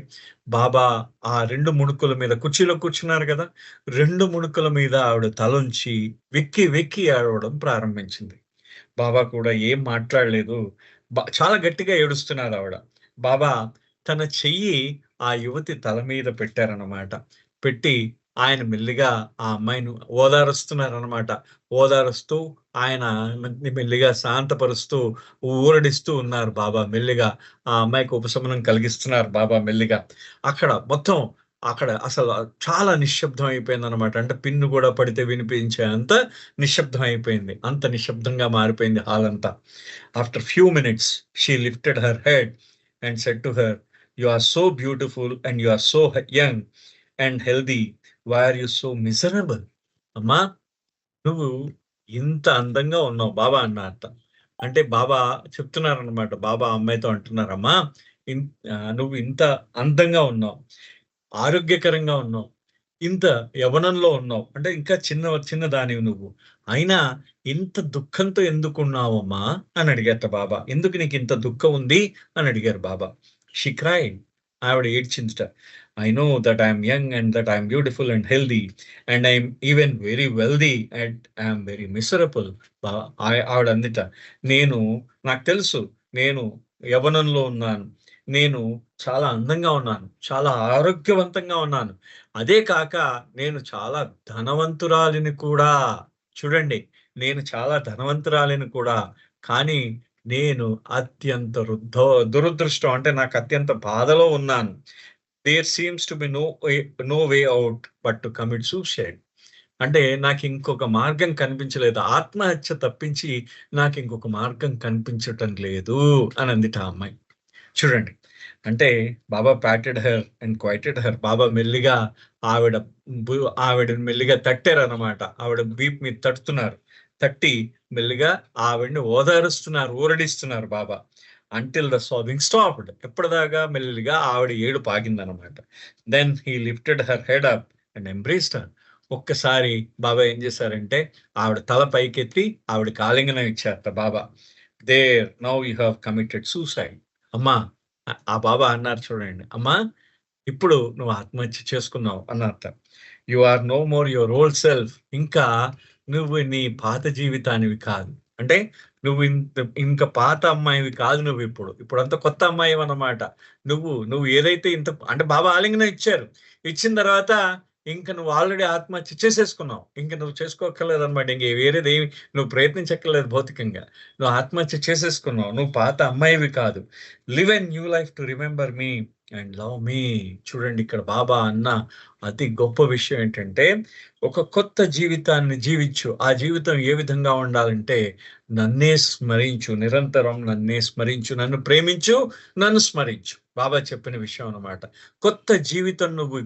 బాబా ఆ 2 ముడుకుల మీద, కుర్చీలో కూర్చున్నారు కదా, 2 ముడుకుల మీద ఆవిడ తలంచి వెక్కి ఆడవడం ప్రారంభించింది. బాబా కూడా ఏం మాట్లాడలేదు. చాలా గట్టిగా ఏడుస్తున్నారు ఆవిడ. బాబా తన చెయ్యి ఆ యువతి తల మీద పెట్టారన్నమాట. పెట్టి ఆయన మెల్లిగా ఆ అమ్మాయిని ఓదారుస్తున్నారనమాట. ఓదారుస్తూ ఆయన మెల్లిగా శాంతపరుస్తూ ఊరడిస్తూ ఉన్నారు బాబా. మెల్లిగా ఆ అమ్మాయికి ఉపశమనం కలిగిస్తున్నారు బాబా మెల్లిగా. అక్కడ అసలు చాలా నిశ్శబ్దం అయిపోయింది అనమాట. అంటే పిన్ను కూడా పడితే వినిపించే అంత నిశ్శబ్దం అయిపోయింది. అంత నిశ్శబ్దంగా మారిపోయింది హాల్ అంతా. After few minutes she lifted her head and said to her, you are so beautiful and you are so young and healthy, why are you so miserable. అమ్మా, నువ్వు ఇంత అందంగా ఉన్నావు బాబా అన్నారట. అంటే బాబా చెప్తున్నారనమాట. బాబా అమ్మాయితో అంటున్నారమ్మా, నువ్వు ఇంత అందంగా ఉన్నావు, ఆరోగ్యకరంగా ఉన్నావు, ఇంత యవనంలో ఉన్నావు, అంటే ఇంకా చిన్న దానివి నువ్వు, అయినా ఇంత దుఃఖంతో ఎందుకున్నావమ్మా అని అడిగారట బాబా. ఎందుకు నీకు ఇంత దుఃఖం ఉంది అని అడిగారు బాబా. She cried. ఆవిడ ఏడ్చిందిట. I know that I am young and that I am beautiful and healthy and I am even very wealthy and I am very miserable. ఆవిడ అందిట, నాకు తెలుసు, నేను యవనంలో ఉన్నాను, నేను చాలా అందంగా ఉన్నాను, చాలా ఆరోగ్యవంతంగా ఉన్నాను, అదే కాక నేను చాలా ధనవంతురాలిని కూడా. చూడండి, నేను చాలా ధనవంతురాలిని కూడా, కానీ నేను అత్యంత దురదృష్టం, అంటే నాకు అత్యంత బాధలో ఉన్నాను. There seems to be no way out but to commit suicide. అంటే నాకు ఇంకొక మార్గం కనిపించలేదు, ఆత్మహత్య తప్పించి నాకు ఇంకొక మార్గం కనిపించటం లేదు అని అందిట ఆ అమ్మాయి. చూడండి, అంటే బాబా ప్యాటెడ్ హర్ అండ్ క్వైటెడ్ హర్. బాబా మెల్లిగా ఆవిడ మెల్లిగా తట్టారనమాట. ఆవిడ వీప్ మీద తట్టి మెల్లిగా ఆవిడని ఓదారుస్తున్నారు, ఊరడిస్తున్నారు బాబా. until the sobbing stopped. ఎప్పటిదాకా మెల్లిగా ఆవిడ ఏడుపు ఆగిందనమాట. Then he lifted her head up and embraced her. ఒక్కసారి బాబా ఏం చేశారంటే ఆవిడ తల పైకెత్తి ఆవిడకి ఆలింగనం ఇచ్చారట బాబా. There, now you have committed suicide. అమ్మా, ఆ బాబా అన్నారు చూడండి, అమ్మా ఇప్పుడు నువ్వు ఆత్మహత్య చేసుకున్నావు అన్నారట. You are no more your old self. ఇంకా నువ్వు నీ పాత జీవితానివి కాదు. అంటే నువ్వు ఇంకా పాత అమ్మాయివి కాదు, నువ్వు ఇప్పుడు అంత కొత్త అమ్మాయి అన్నమాట. నువ్వు ఏదైతే అంటే బాబా ఆలింగనం ఇచ్చిన తర్వాత ఇంకా నువ్వు ఆల్రెడీ ఆత్మహత్య చేసేసుకున్నావు. ఇంకా నువ్వు చేసుకోక్కర్లేదు అనమాట. ఇంక వేరేది ఏమి నువ్వు ప్రయత్నించక్కర్లేదు భౌతికంగా. నువ్వు ఆత్మహత్య చేసేసుకున్నావు. నువ్వు పాత అమ్మాయివి కాదు. Live a new life to remember me and love మీ. చూడండి ఇక్కడ బాబా అన్న అతి గొప్ప విషయం ఏంటంటే, ఒక కొత్త జీవితాన్ని జీవించు. ఆ జీవితం ఏ విధంగా ఉండాలంటే, నన్నే స్మరించు, నిరంతరం నన్నే స్మరించు, నన్ను ప్రేమించు, నన్ను స్మరించు. బాబా చెప్పిన విషయం అన్నమాట. కొత్త జీవితం నువ్వు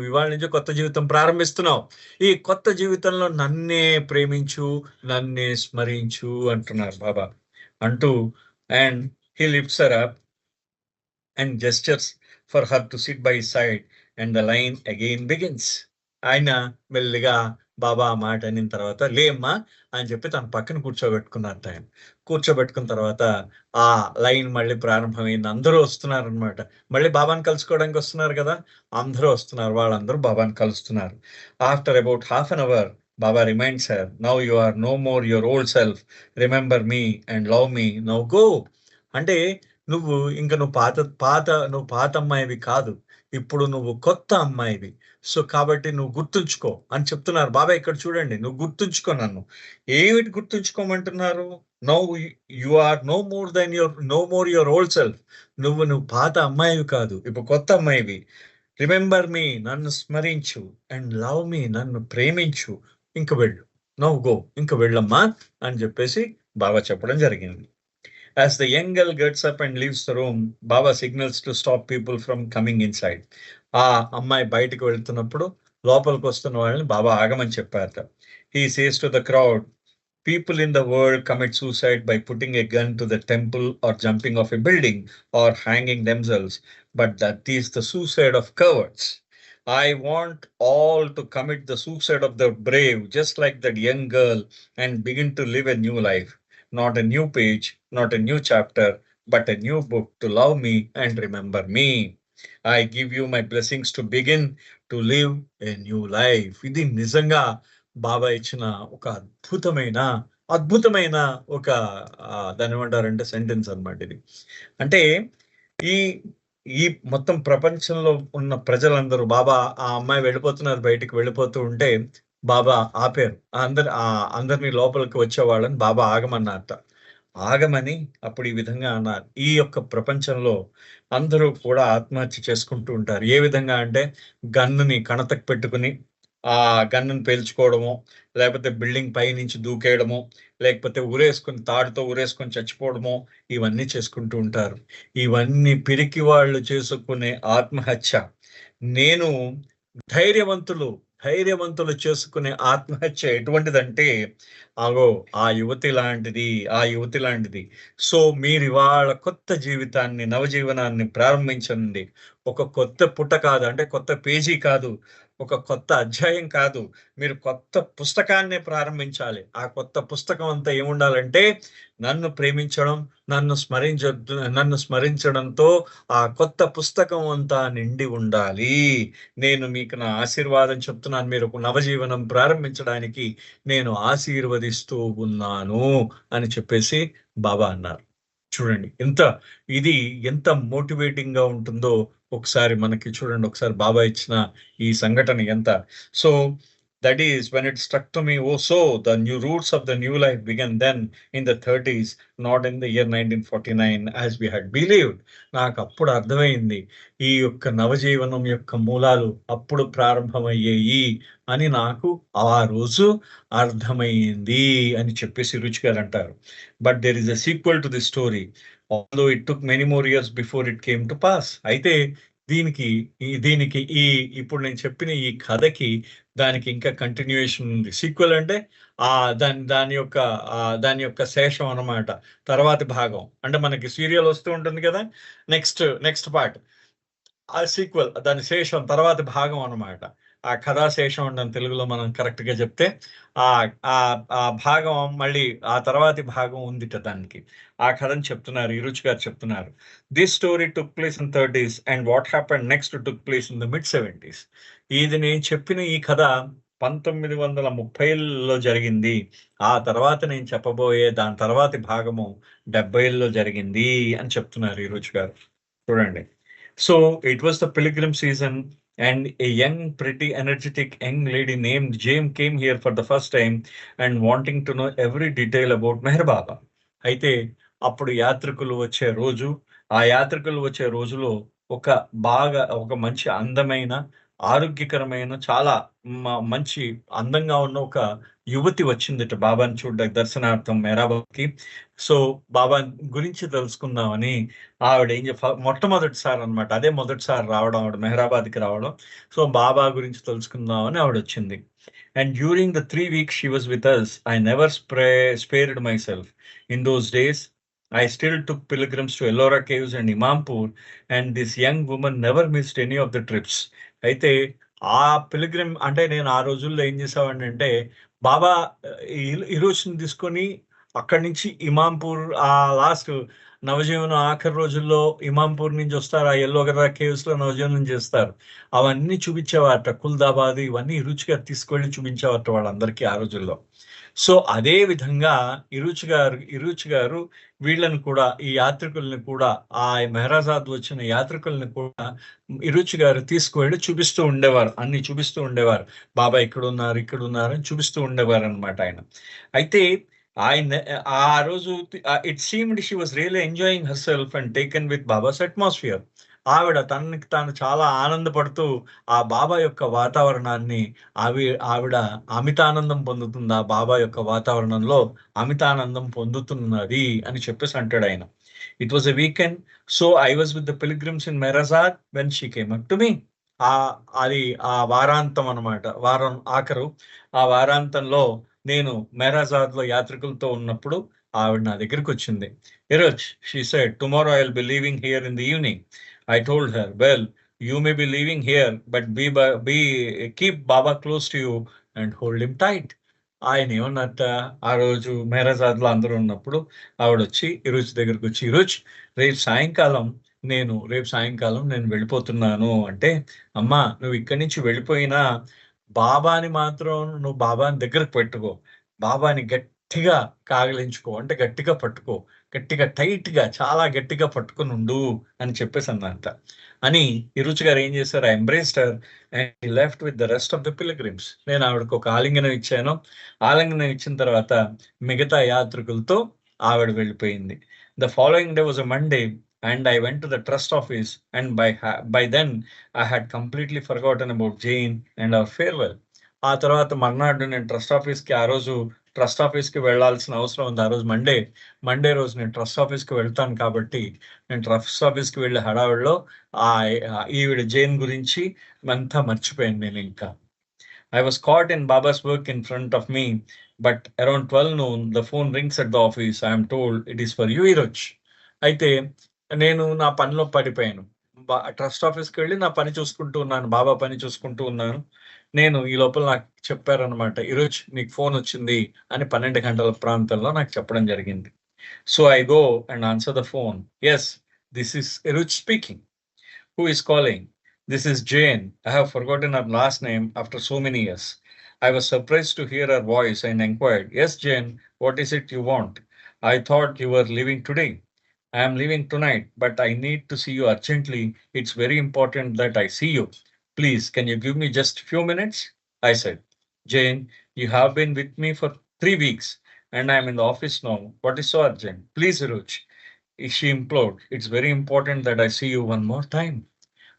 ఇవాళ నుంచి కొత్త జీవితం ప్రారంభిస్తున్నావు. ఈ కొత్త జీవితంలో నన్నే ప్రేమించు, నన్నే స్మరించు అంటున్నారు బాబా. అంటూ and he lifts her up and gestures for her to sit by his side, and the line again begins. ఆయన మెల్లిగా బాబా ఆ మాట అనిన తర్వాత లేమ్మా అని చెప్పి తన పక్కన కూర్చోబెట్టుకున్నారు ఆయన. కూర్చోబెట్టుకున్న తర్వాత ఆ లైన్ మళ్ళీ ప్రారంభమైంది. అందరూ వస్తున్నారనమాట. మళ్ళీ బాబాని కలుసుకోవడానికి వస్తున్నారు కదా! అందరూ వస్తున్నారు. వాళ్ళందరూ బాబాని కలుస్తున్నారు. After about half an hour Baba reminds her, now you are no more your old self, remember me and love me, now go. అంటే నువ్వు ఇంక నువ్వు పాత అమ్మాయివి కాదు. ఇప్పుడు నువ్వు కొత్త అమ్మాయివి. సో, కాబట్టి నువ్వు గుర్తుంచుకో అని చెప్తున్నారు. బాబాయ్ ఇక్కడ చూడండి. నువ్వు గుర్తుంచుకో నన్ను. ఏమిటి గుర్తుంచుకోమంటున్నారు? Now you are no more your old self. నువ్వు పాత అమ్మాయివి కాదు. ఇప్పుడు కొత్త అమ్మాయివి. రిమెంబర్ మీ, నన్ను స్మరించు. అండ్ లవ్ మీ, నన్ను ప్రేమించు. ఇంక వెళ్ళు. Now go. ఇంక వెళ్ళమ్మా అని చెప్పేసి బాబా చెప్పడం జరిగింది. As the young girl gets up and leaves the room, Baba signals to stop people from coming inside. ఆ అమ్మాయి బయటకు వెళ్తున్నప్పుడు లోపలికి వస్తున్న వాళ్ళని బాబా ఆగమని చెప్పారట. He says to the crowd, people in the world commit suicide by putting a gun to the temple or jumping off a building or hanging themselves, but that is the suicide of cowards. I want all to commit the suicide of the brave, just like that young girl, and begin to live a new life. Not a new page, not a new chapter, but a new book to love me and remember me. I give you my blessings to begin to live a new life. ఇది నిజంగా బాబా ఇచ్చిన ఒక అద్భుతమైన ఒక దాన్ని ఏమంటారంటే sentence అన్నమాట ఇది. అంటే ఈ ఈ మొత్తం ప్రపంచంలో ఉన్న ప్రజలందరూ బాబా ఆ అమ్మాయి వెళ్ళిపోతున్నారు, బయటికి వెళ్ళిపోతూ ఉంటే బాబా ఆపారు. అందరిని లోపలికి వచ్చేవాళ్ళని బాబా ఆగమన్నారట. ఆగమని అప్పుడు ఈ విధంగా అన్నారు. ఈ యొక్క ప్రపంచంలో అందరూ కూడా ఆత్మహత్య చేసుకుంటూ ఉంటారు. ఏ విధంగా అంటే గన్నుని కణతకు పెట్టుకుని ఆ గన్నుని పేల్చుకోవడమో, లేకపోతే బిల్డింగ్ పై నుంచి దూకేయడమో, లేకపోతే తాడుతో ఉరేసుకొని చచ్చిపోవడమో, ఇవన్నీ చేసుకుంటూ ఉంటారు. ఇవన్నీ పిరికి వాళ్ళు చేసుకునే ఆత్మహత్య. నేను ధైర్యవంతులు చేసుకునే ఆత్మహత్య ఎటువంటిదంటే, ఆ యువతి లాంటిది. సో, మీరివాళ కొత్త జీవితాన్ని, నవజీవనాన్ని ప్రారంభించండి. ఒక కొత్త పుట కాదు, అంటే కొత్త పేజీ కాదు, ఒక కొత్త అధ్యాయం కాదు. మీరు కొత్త పుస్తకాన్నే ప్రారంభించాలి. ఆ కొత్త పుస్తకం అంతా ఏముండాలంటే, నన్ను ప్రేమించడం, నన్ను స్మరించడంతో ఆ కొత్త పుస్తకం అంతా నిండి ఉండాలి. నేను మీకు నా ఆశీర్వాదం చెప్తున్నాను. మీరు ఒక నవజీవనం ప్రారంభించడానికి నేను ఆశీర్వదిస్తూ ఉన్నాను అని చెప్పేసి బాబా అన్నారు. చూడండి ఎంత మోటివేటింగ్ గా ఉంటుందో ఒకసారి మనకి చూడండి. ఒకసారి బాబా ఇచ్చిన ఈ సంఘటన ఎంత. So that is when it struck to me, oh, so the new roots of the new life began then in the 30s, not in the year 1949 as we had believed. నాకు అప్పుడు అర్థమైంది, ఈ యొక్క నవజీవనం యొక్క మూలాలు అప్పుడు ప్రారంభమయ్యాయి అని నాకు ఆ రోజు అర్థమైంది అని చెప్పేసి రుచి గారు అంటారు. But there is a sequel to the story, although it took many more years before it came to pass. అయితే దీనికి ఇప్పుడు నేను చెప్పిన ఈ కథకి దానికి ఇంకా కంటిన్యూయేషన్ ఉంది. సీక్వెల్ అంటే దాని యొక్క శేషం అన్నమాట. తర్వాతి భాగం అంటే మనకి సీరియల్ వస్తూ ఉంటుంది కదా, నెక్స్ట్ పార్ట్ ఆ సీక్వెల్, దాని శేషం తర్వాతి భాగం అన్నమాట. ఆ కథా శేషం అని తెలుగులో మనం కరెక్ట్ గా చెప్తే ఆ భాగం మళ్ళీ ఆ తర్వాతి భాగం ఉందిట దానికి. ఆ కథని చెప్తున్నారు, ఈ రుచి గారు చెప్తున్నారు. This story took place in 30s and what happened next took place in the mid 70s. ఇది నేను చెప్పిన ఈ కథ 1930ల్లో జరిగింది. ఆ తర్వాత నేను చెప్పబోయే దాని తర్వాతి భాగము 70ల్లో జరిగింది అని చెప్తున్నారు ఈ రుచి గారు. చూడండి. So it was the pilgrim season and a young, pretty, energetic young lady named Jane came here for the first time and wanting to know every detail about Meher Baba. అయితే అప్పుడు యాత్రికులు వచ్చే రోజులో ఒక మంచి అందమైన, ఆరోగ్యకరమైన చాలా మంచి అందంగా ఉన్న ఒక యువతి వచ్చిందట బాబాని చూడ్డానికి దర్శనార్థం మెహరాబాద్‌కి. సో, బాబా గురించి తెలుసుకుందామని ఆవిడ ఏం మొట్టమొదటిసారనమాట. అదే మొదటిసారి రావడం ఆవిడ మెహరాబాద్‌కి రావడం. సో, బాబా గురించి తెలుసుకుందామని ఆవిడొచ్చింది. And during the 3 weeks she was with us, I never spared myself. In those days, I still took pilgrims to Ellora Caves and Imampur, and this young woman never missed any of the trips. అయితే ఆ pilgrim అంటే నేను ఆ రోజుల్లో ఏం చేసేవాడినంటే, బాబా ఇరోష్‌ని తీసుకొని అక్కడి నుంచి ఇమాంపూర్ లాస్ట్ నవజీవనం ఆఖరి రోజుల్లో ఇమాంపూర్ నుంచి వస్తారు. ఆ ఎల్లోరా కేవ్స్‌లో నవజీవనం చేస్తారు. అవన్నీ చూపించేవారట. కుల్దాబాద్ ఇవన్నీ ఇరుచి గారు తీసుకెళ్ళి చూపించేవారట వాళ్ళందరికీ ఆ రోజుల్లో. సో, అదే విధంగా ఇరుచి గారు వీళ్ళని కూడా ఈ యాత్రికుల్ని కూడా ఆ మెహరాజాద్ వచ్చిన యాత్రికుల్ని కూడా ఇరుచి గారు తీసుకువెళ్ళి చూపిస్తూ ఉండేవారు. అన్ని చూపిస్తూ ఉండేవారు. బాబా ఇక్కడున్నారు, ఇక్కడున్నారు అని చూపిస్తూ ఉండేవారనమాట ఆయన. అయితే ఆయన ఆ రోజు it seemed she was really enjoying herself and taken with babas atmosphere. ఆవిడ తనకి తాను చాలా ఆనందపడుతూ ఆ బాబా యొక్క వాతావరణాన్ని ఆవిడ అమితానందం పొందుతుంది. ఆ బాబా యొక్క వాతావరణంలో అమితానందం పొందుతున్నది అని చెప్పేసి అంటాడాయన. It was a weekend. So, I was with the pilgrims in Meherazad when she came up to me. అది ఆ వారాంతం అనమాట. వారం ఆఖరు. ఆ వారాంతంలో నేను మెహరాజాద్‌లో యాత్రికులతో ఉన్నప్పుడు ఆవిడ నా దగ్గరికొచ్చింది. "Eruch" she said, "tomorrow I will be leaving here in the evening." I told her, "Well, you may be leaving here, but keep Baba close to you and hold him tight." ఆయనేమన్నట్ట, ఆ రోజు మెహరాజాద్‌లో అందరూ ఉన్నప్పుడు ఆవిడొచ్చి ఇరుచి దగ్గరకొచ్చి, "ఇరుజ్, రేపు సాయంకాలం నేను వెళ్ళిపోతున్నాను" అంటే, "అమ్మా నువ్వు ఇక్కడి నుంచి వెళ్ళిపోయినా బాబాని మాత్రం నువ్వు బాబాని దగ్గరకు పెట్టుకో. బాబాని గట్టిగా కాగిలించుకో. అంటే గట్టిగా పట్టుకో. గట్టిగా టైట్‌గా చాలా గట్టిగా పట్టుకొనుండు" అని చెప్పేసందంట. అని ఇరుచి గారు ఏం చేశారు, I embraced her and he left with the rest of the pilgrims. నేను ఆవిడకి ఒక ఆలింగనం ఇచ్చాను. ఆలింగనం ఇచ్చిన తర్వాత మిగతా యాత్రికులతో ఆవిడ వెళ్ళిపోయింది. The following day was a Monday and I went to the trust office and by then I had completely forgotten about Jain and our farewell. ఆ తర్వాత మర్నాడు నేను ట్రస్ట్ ఆఫీస్‌కి వెళ్ళాల్సిన అవసరం ఉంది. ఆ రోజు మండే రోజు నేను ట్రస్ట్ ఆఫీస్‌కి వెళ్తాను కాబట్టి, నేను ట్రస్ట్ ఆఫీస్‌కి వెళ్ళే హడావిడిలో ఈవిడ జైన్ గురించి అంతా మర్చిపోయాను నేనింకా. I was caught in Baba's work in front of me, but around 12 noon, the phone rings at the office. I am told it is for you, Iroj. అయితే నేను నా పనిలో పడిపోయాను. ట్రస్ట్ ఆఫీస్‌కి వెళ్ళి నా పని చూసుకుంటూ ఉన్నాను. బాబా పని చూసుకుంటూ ఉన్నాను. ఈ లోపల నాకు చెప్పారనమాట. "ఈరోజు నీకు ఫోనొచ్చింది" అని 12 గంటల ప్రాంతంలో నాకు చెప్పడం జరిగింది. So, I go and answer the phone. "Yes, this is Iruj speaking. Who is calling?" "This is Jane. I have forgotten her last name after so many years." I was surprised to hear her voice and inquired, "Yes, Jane, what is it you want? I thought you were leaving today." "I am leaving tonight, but I need to see you urgently. It's very important that I see you. Please, can you give me just few minutes?" I said. "Jane, you have been with me for 3 weeks and I am in the office now. What is so urgent? Please, Ruch." She implored. "It's very important that I see you one more time."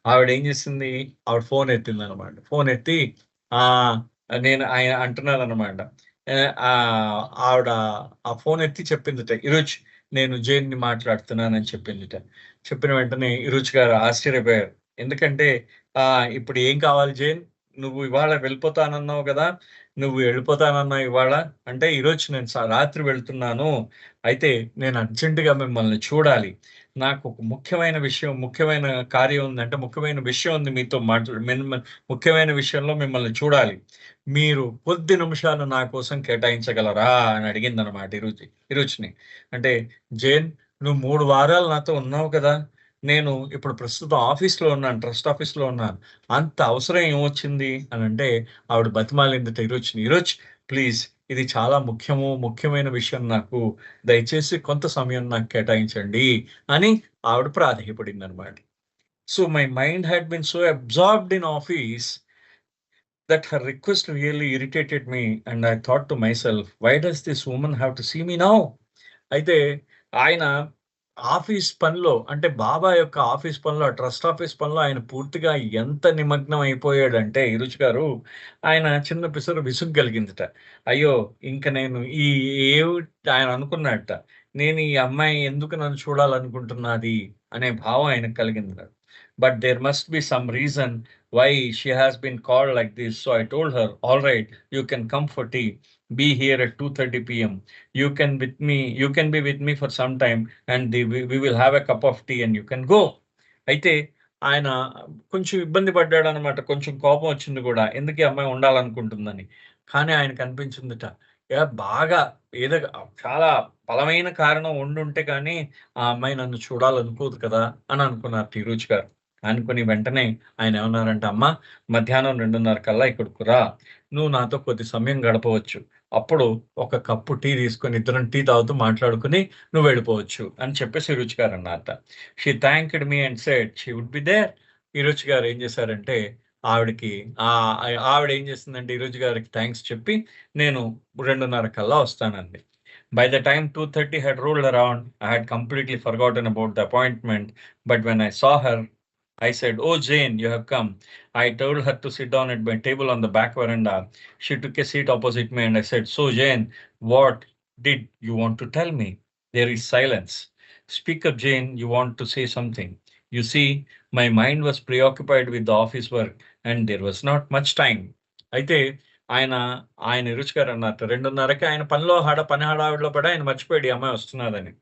ఆవిడేం జేసింది, ఆవిడ ఫోనెత్తిందనమాట. ఫోనెత్తి ఆహ్, ఆయన అంటున్నారనమాట. ఆవిడ ఆ ఫోనెత్తి చెప్పిందట, "ఈరోజు నేను జైన్‌ని మాట్లాడుతున్నానని" చెప్పిందిట. చెప్పిన వెంటనే ఇరుచి గారు ఆశ్చర్యపోయారు. ఎందుకంటే, "ఇప్పుడు ఏం కావాలి జైన్? నువ్వు ఇవాళ వెళ్ళిపోతానన్నావు గదా! నువ్వు వెళ్ళిపోతానన్నావు ఇవాళ. అంటే ఈరోజు నేను రాత్రి వెళ్తున్నాను. అయితే నేను అర్జెంట్‌గా మిమ్మల్ని చూడాలి. నాకు ఒక ముఖ్యమైన కార్యం ఉందంటే, ముఖ్యమైన విషయం ఉంది మీతో ముఖ్యమైన విషయంలో మిమ్మల్ని చూడాలి. మీరు కొద్ది నిమిషాలు నా కోసం కేటాయించగలరా?" అని అడిగిందనమాట ఇరుచిని. అంటే, "జైన్, నువ్వు 3 వారాలు నాతో ఉన్నావు కదా! నేను ఇప్పుడు ప్రస్తుతం ఆఫీస్‌లో ఉన్నాను. ట్రస్ట్ ఆఫీస్‌లో ఉన్నాను. అంత అవసరం ఏమొచ్చింది?" అనంటే ఆవిడ బతిమాలిందట ఇరుచిని. "ఇరుచ్, ప్లీజ్, ఇది చాలా ముఖ్యమైన విషయం నాకు. దయచేసి కొంత సమయం నాకు కేటాయించండి" అని ఆవిడ ప్రాధేయపడిందనమాట. So, my mind had been so absorbed in office that her request really irritated me, and I thought to myself, "Why does this woman have to see me now?" అయితే ఆయన ఆఫీస్ పనిలో అంటే బాబా యొక్క ఆఫీస్ పనిలో, trust office పనిలో ఆయన పూర్తిగా ఎంత నిమగ్నం అయిపోయాడంటే ఇరుచి గారు, ఆయన చిన్న పిసరు విసుగు కలిగిందిట. అయ్యో! ఇంక నేను ఈ ఏవ్ ఆయన అనుకున్నాడట. నేను ఈ అమ్మాయి ఎందుకు నన్ను చూడాలనుకుంటున్నాది అనే భావం ఆయనకు కలిగిందిట. But there must be some reason why she has been called like this. So I told her, all right, you can come for tea. Be here at 2:30 PM. You can be with me for some time and we will have a cup of tea and you can go. అయితే ఆయన కొంచెం ఇబ్బంది పడ్డాడనమాట. కొంచెం కోపం వచ్చింది గూడా. ఎందుకు ఈ అమ్మాయి ఉండాలనుకుంటుందని. కానీ ఆయనకు అనిపించిందట. బాగా ఏదో చాలా బలమైన కారణం ఉండుంటే కానీ ఆ అమ్మాయి నన్ను చూడాలనుకోదు కదా అని అనుకున్నారు తిరుచి గారు. అనుకుని వెంటనే ఆయన ఏమన్నారంటే, "అమ్మా, మధ్యాహ్నం 2:30 కల్లా ఇక్కడికి రా. నువ్వు నాతో కొద్ది సమయం గడపవచ్చు. అప్పుడు ఒక కప్పు టీ తీసుకొని ఇద్దరం టీ తాగుతూ మాట్లాడుకొని నువ్వు వెళ్ళిపోవచ్చు" అని చెప్పేసి రుచి గారు అన్నారట. She thanked me and said she would be there. ఈ రుచి గారు ఏం చేశారంటే ఆవిడకి ఆవిడ ఏం చేసిందంటే ఈ రుచి గారికి థాంక్స్ చెప్పి నేను 2:30 కల్లా వస్తానంది. By the time 2:30 had rolled around, I had completely forgotten about the appointment. But when I saw her, I said, "Oh, Jane, you have come." I told her to sit down at my table on the back veranda. She took a seat opposite me and I said, "So, Jane, what did you want to tell me?" There is silence. "Speak up, Jane, you want to say something." You see, my mind was preoccupied with the office work and there was not much time. అయితే ఆయన ఆయన రుచి గారు అన్నట్టు 2:30కి ఆయన పని హడావిడిలో పడి ఆయన మర్చిపోయాడు ఈ అమ్మాయి వస్తున్నదని.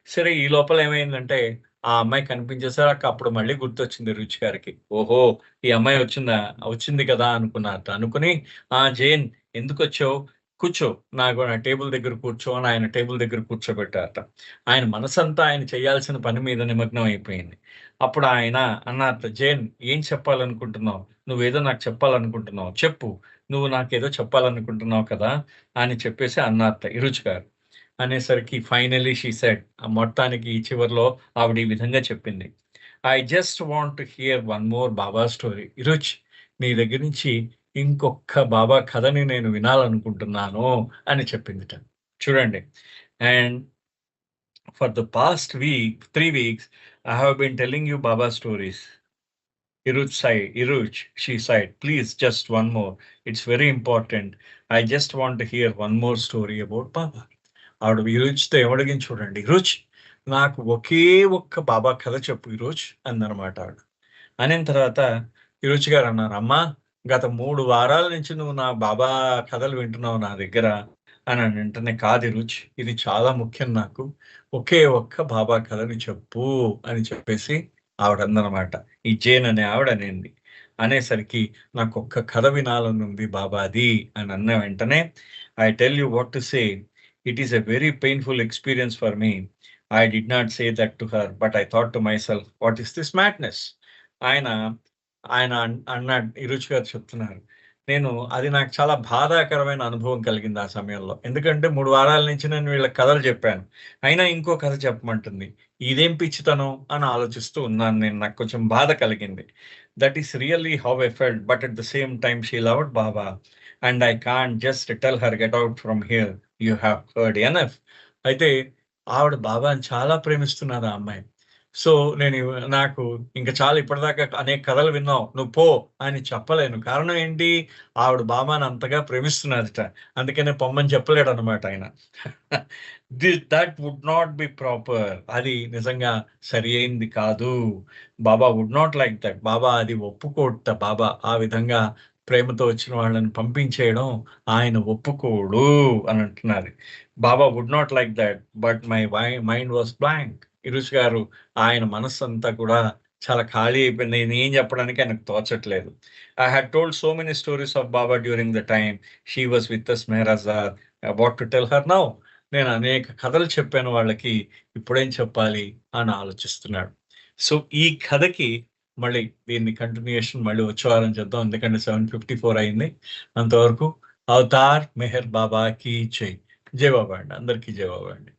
సరే ఈ లోపల ఏమైందంటే ఆ అమ్మాయి కనిపించేసరికి అప్పుడు మళ్ళీ గుర్తొచ్చింది రుచి గారికి. ఓహో! ఈ అమ్మాయి వచ్చింది కదా అనుకున్నారట. అనుకుని, "ఆ! జేన్, ఎందుకొచ్చావు? కూర్చో. నా టేబుల్ దగ్గర కూర్చో" అని ఆయన టేబుల్ దగ్గర కూర్చోబెట్టారట. ఆయన మనసంతా ఆయన చేయాల్సిన పని మీద నిమగ్నం అయిపోయింది. అప్పుడు ఆయన అన్నారట, "జేన్, ఏం చెప్పాలనుకుంటున్నావు? నువ్వేదో నాకు చెప్పాలనుకుంటున్నావు. చెప్పు. నువ్వు నాకేదో చెప్పాలనుకుంటున్నావు కదా" అని చెప్పేసి అన్నారట ఇరుచి గారు. అనేసరికి ఫైనల్లీ షీ సెడ్, మొత్తానికి ఈ చివర్లో ఆవిడ ఈ విధంగా చెప్పింది. "I just want to hear one more Baba story. Eruch, నీ దగ్గర నుంచి ఇంకొక్క బాబా కథని నేను వినాలనుకుంటున్నాను" అని చెప్పిందిట. చూడండి. And for the past 3 weeks, I have been telling you Baba stories. Iruch, she sighed, "Please, just one more. It's very important. I just want to hear one more story about Baba." ఆవిడ ఇరుచితో ఏమడిగింది చూడండి. "ఇరుచ్, నాకు ఒకే ఒక్క బాబా కథ చెప్పు ఇరుచ్" అందనమాట ఆవిడ. అనిన తర్వాత ఇరుచి గారు అన్నారు, "అమ్మా, గత 3 వారాల నుంచి నువ్వు నా బాబా కథలు వింటున్నావు నా దగ్గర" అని వెంటనే, "కాదు ఇరుచ్, ఇది చాలా ముఖ్యం నాకు. ఒకే ఒక్క బాబా కథని చెప్పు" అని చెప్పేసి ఆవిడ అందనమాట. ఈ జేన్ అనే ఆవిడ అనింది. అనేసరికి నాకొక్క కథ వినాలనుంది బాబాది అని అన్న వెంటనే, "I tell you what to say. It is a very painful experience for me." I did not say that to her, but I thought to myself, what is this madness? ఆయన ఆయన అన్నాడు, ఇరుచి గారు చెప్తున్నారు. అది నాకు చాలా బాధాకరమైన అనుభవం కలిగింది ఆ సమయంలో. ఎందుకంటే 3 వారాల నుంచి నేను వీళ్ళకి కథలు చెప్పాను. అయినా ఇంకో కథ చెప్పమంటుంది. ఇదేం పిచ్చితనం అని ఆలోచిస్తూ ఉన్నాను నేను. నాకు కొంచెం బాధ కలిగింది. That is really how I felt, but at the same time she loved Baba and I can't just tell her, "Get out from here. You have heard enough." అయితే ఆవిడ బాబాని చాలా ప్రేమిస్తున్నారు ఆ అమ్మాయి. సో నాకు ఇంక చాలు, ఇప్పటిదాకా అనేక కథలు విన్నావు, నువ్వు పో అని చెప్పలేను. కారణం ఏంటి? ఆవిడ బాబాని అంతగా ప్రేమిస్తున్నారట. అందుకనే పొమ్మని చెప్పలేడనమాట ఆయన. That would not be proper. అది నిజంగా సరి అయింది కాదు. Baba would not like that. Baba అది ఒప్పుకోడట. బాబా ఆ విధంగా ప్రేమతో వచ్చిన వాళ్ళని పంపించేయడం ఆయన ఒప్పుకోడు అని అంటున్నారు. Baba would not like that, but my mind was blank. Eruch గారు ఆయన మనస్సంతా కూడా చాలా ఖాళీ అయిపోయింది. నేనేం చెప్పడానికి ఆయనకు తోచట్లేదు. I had told so many stories of Baba during the time she was with us Meherazad. What to tell her now? నేను అనేక కథలు చెప్పాను వాళ్ళకి, ఇప్పుడేం చెప్పాలి అని ఆలోచిస్తున్నాడు. సో ఈ కథకి మళ్ళీ దీన్ని కంటిన్యూయేషన్ మళ్ళీ వచ్చే వారం చేద్దాం. ఎందుకంటే 7:54 అయింది. అంతవరకు అవతార్ మెహర్ బాబా కీ జై. జై బాబా అండి. అందరికీ జై బాబా అండి.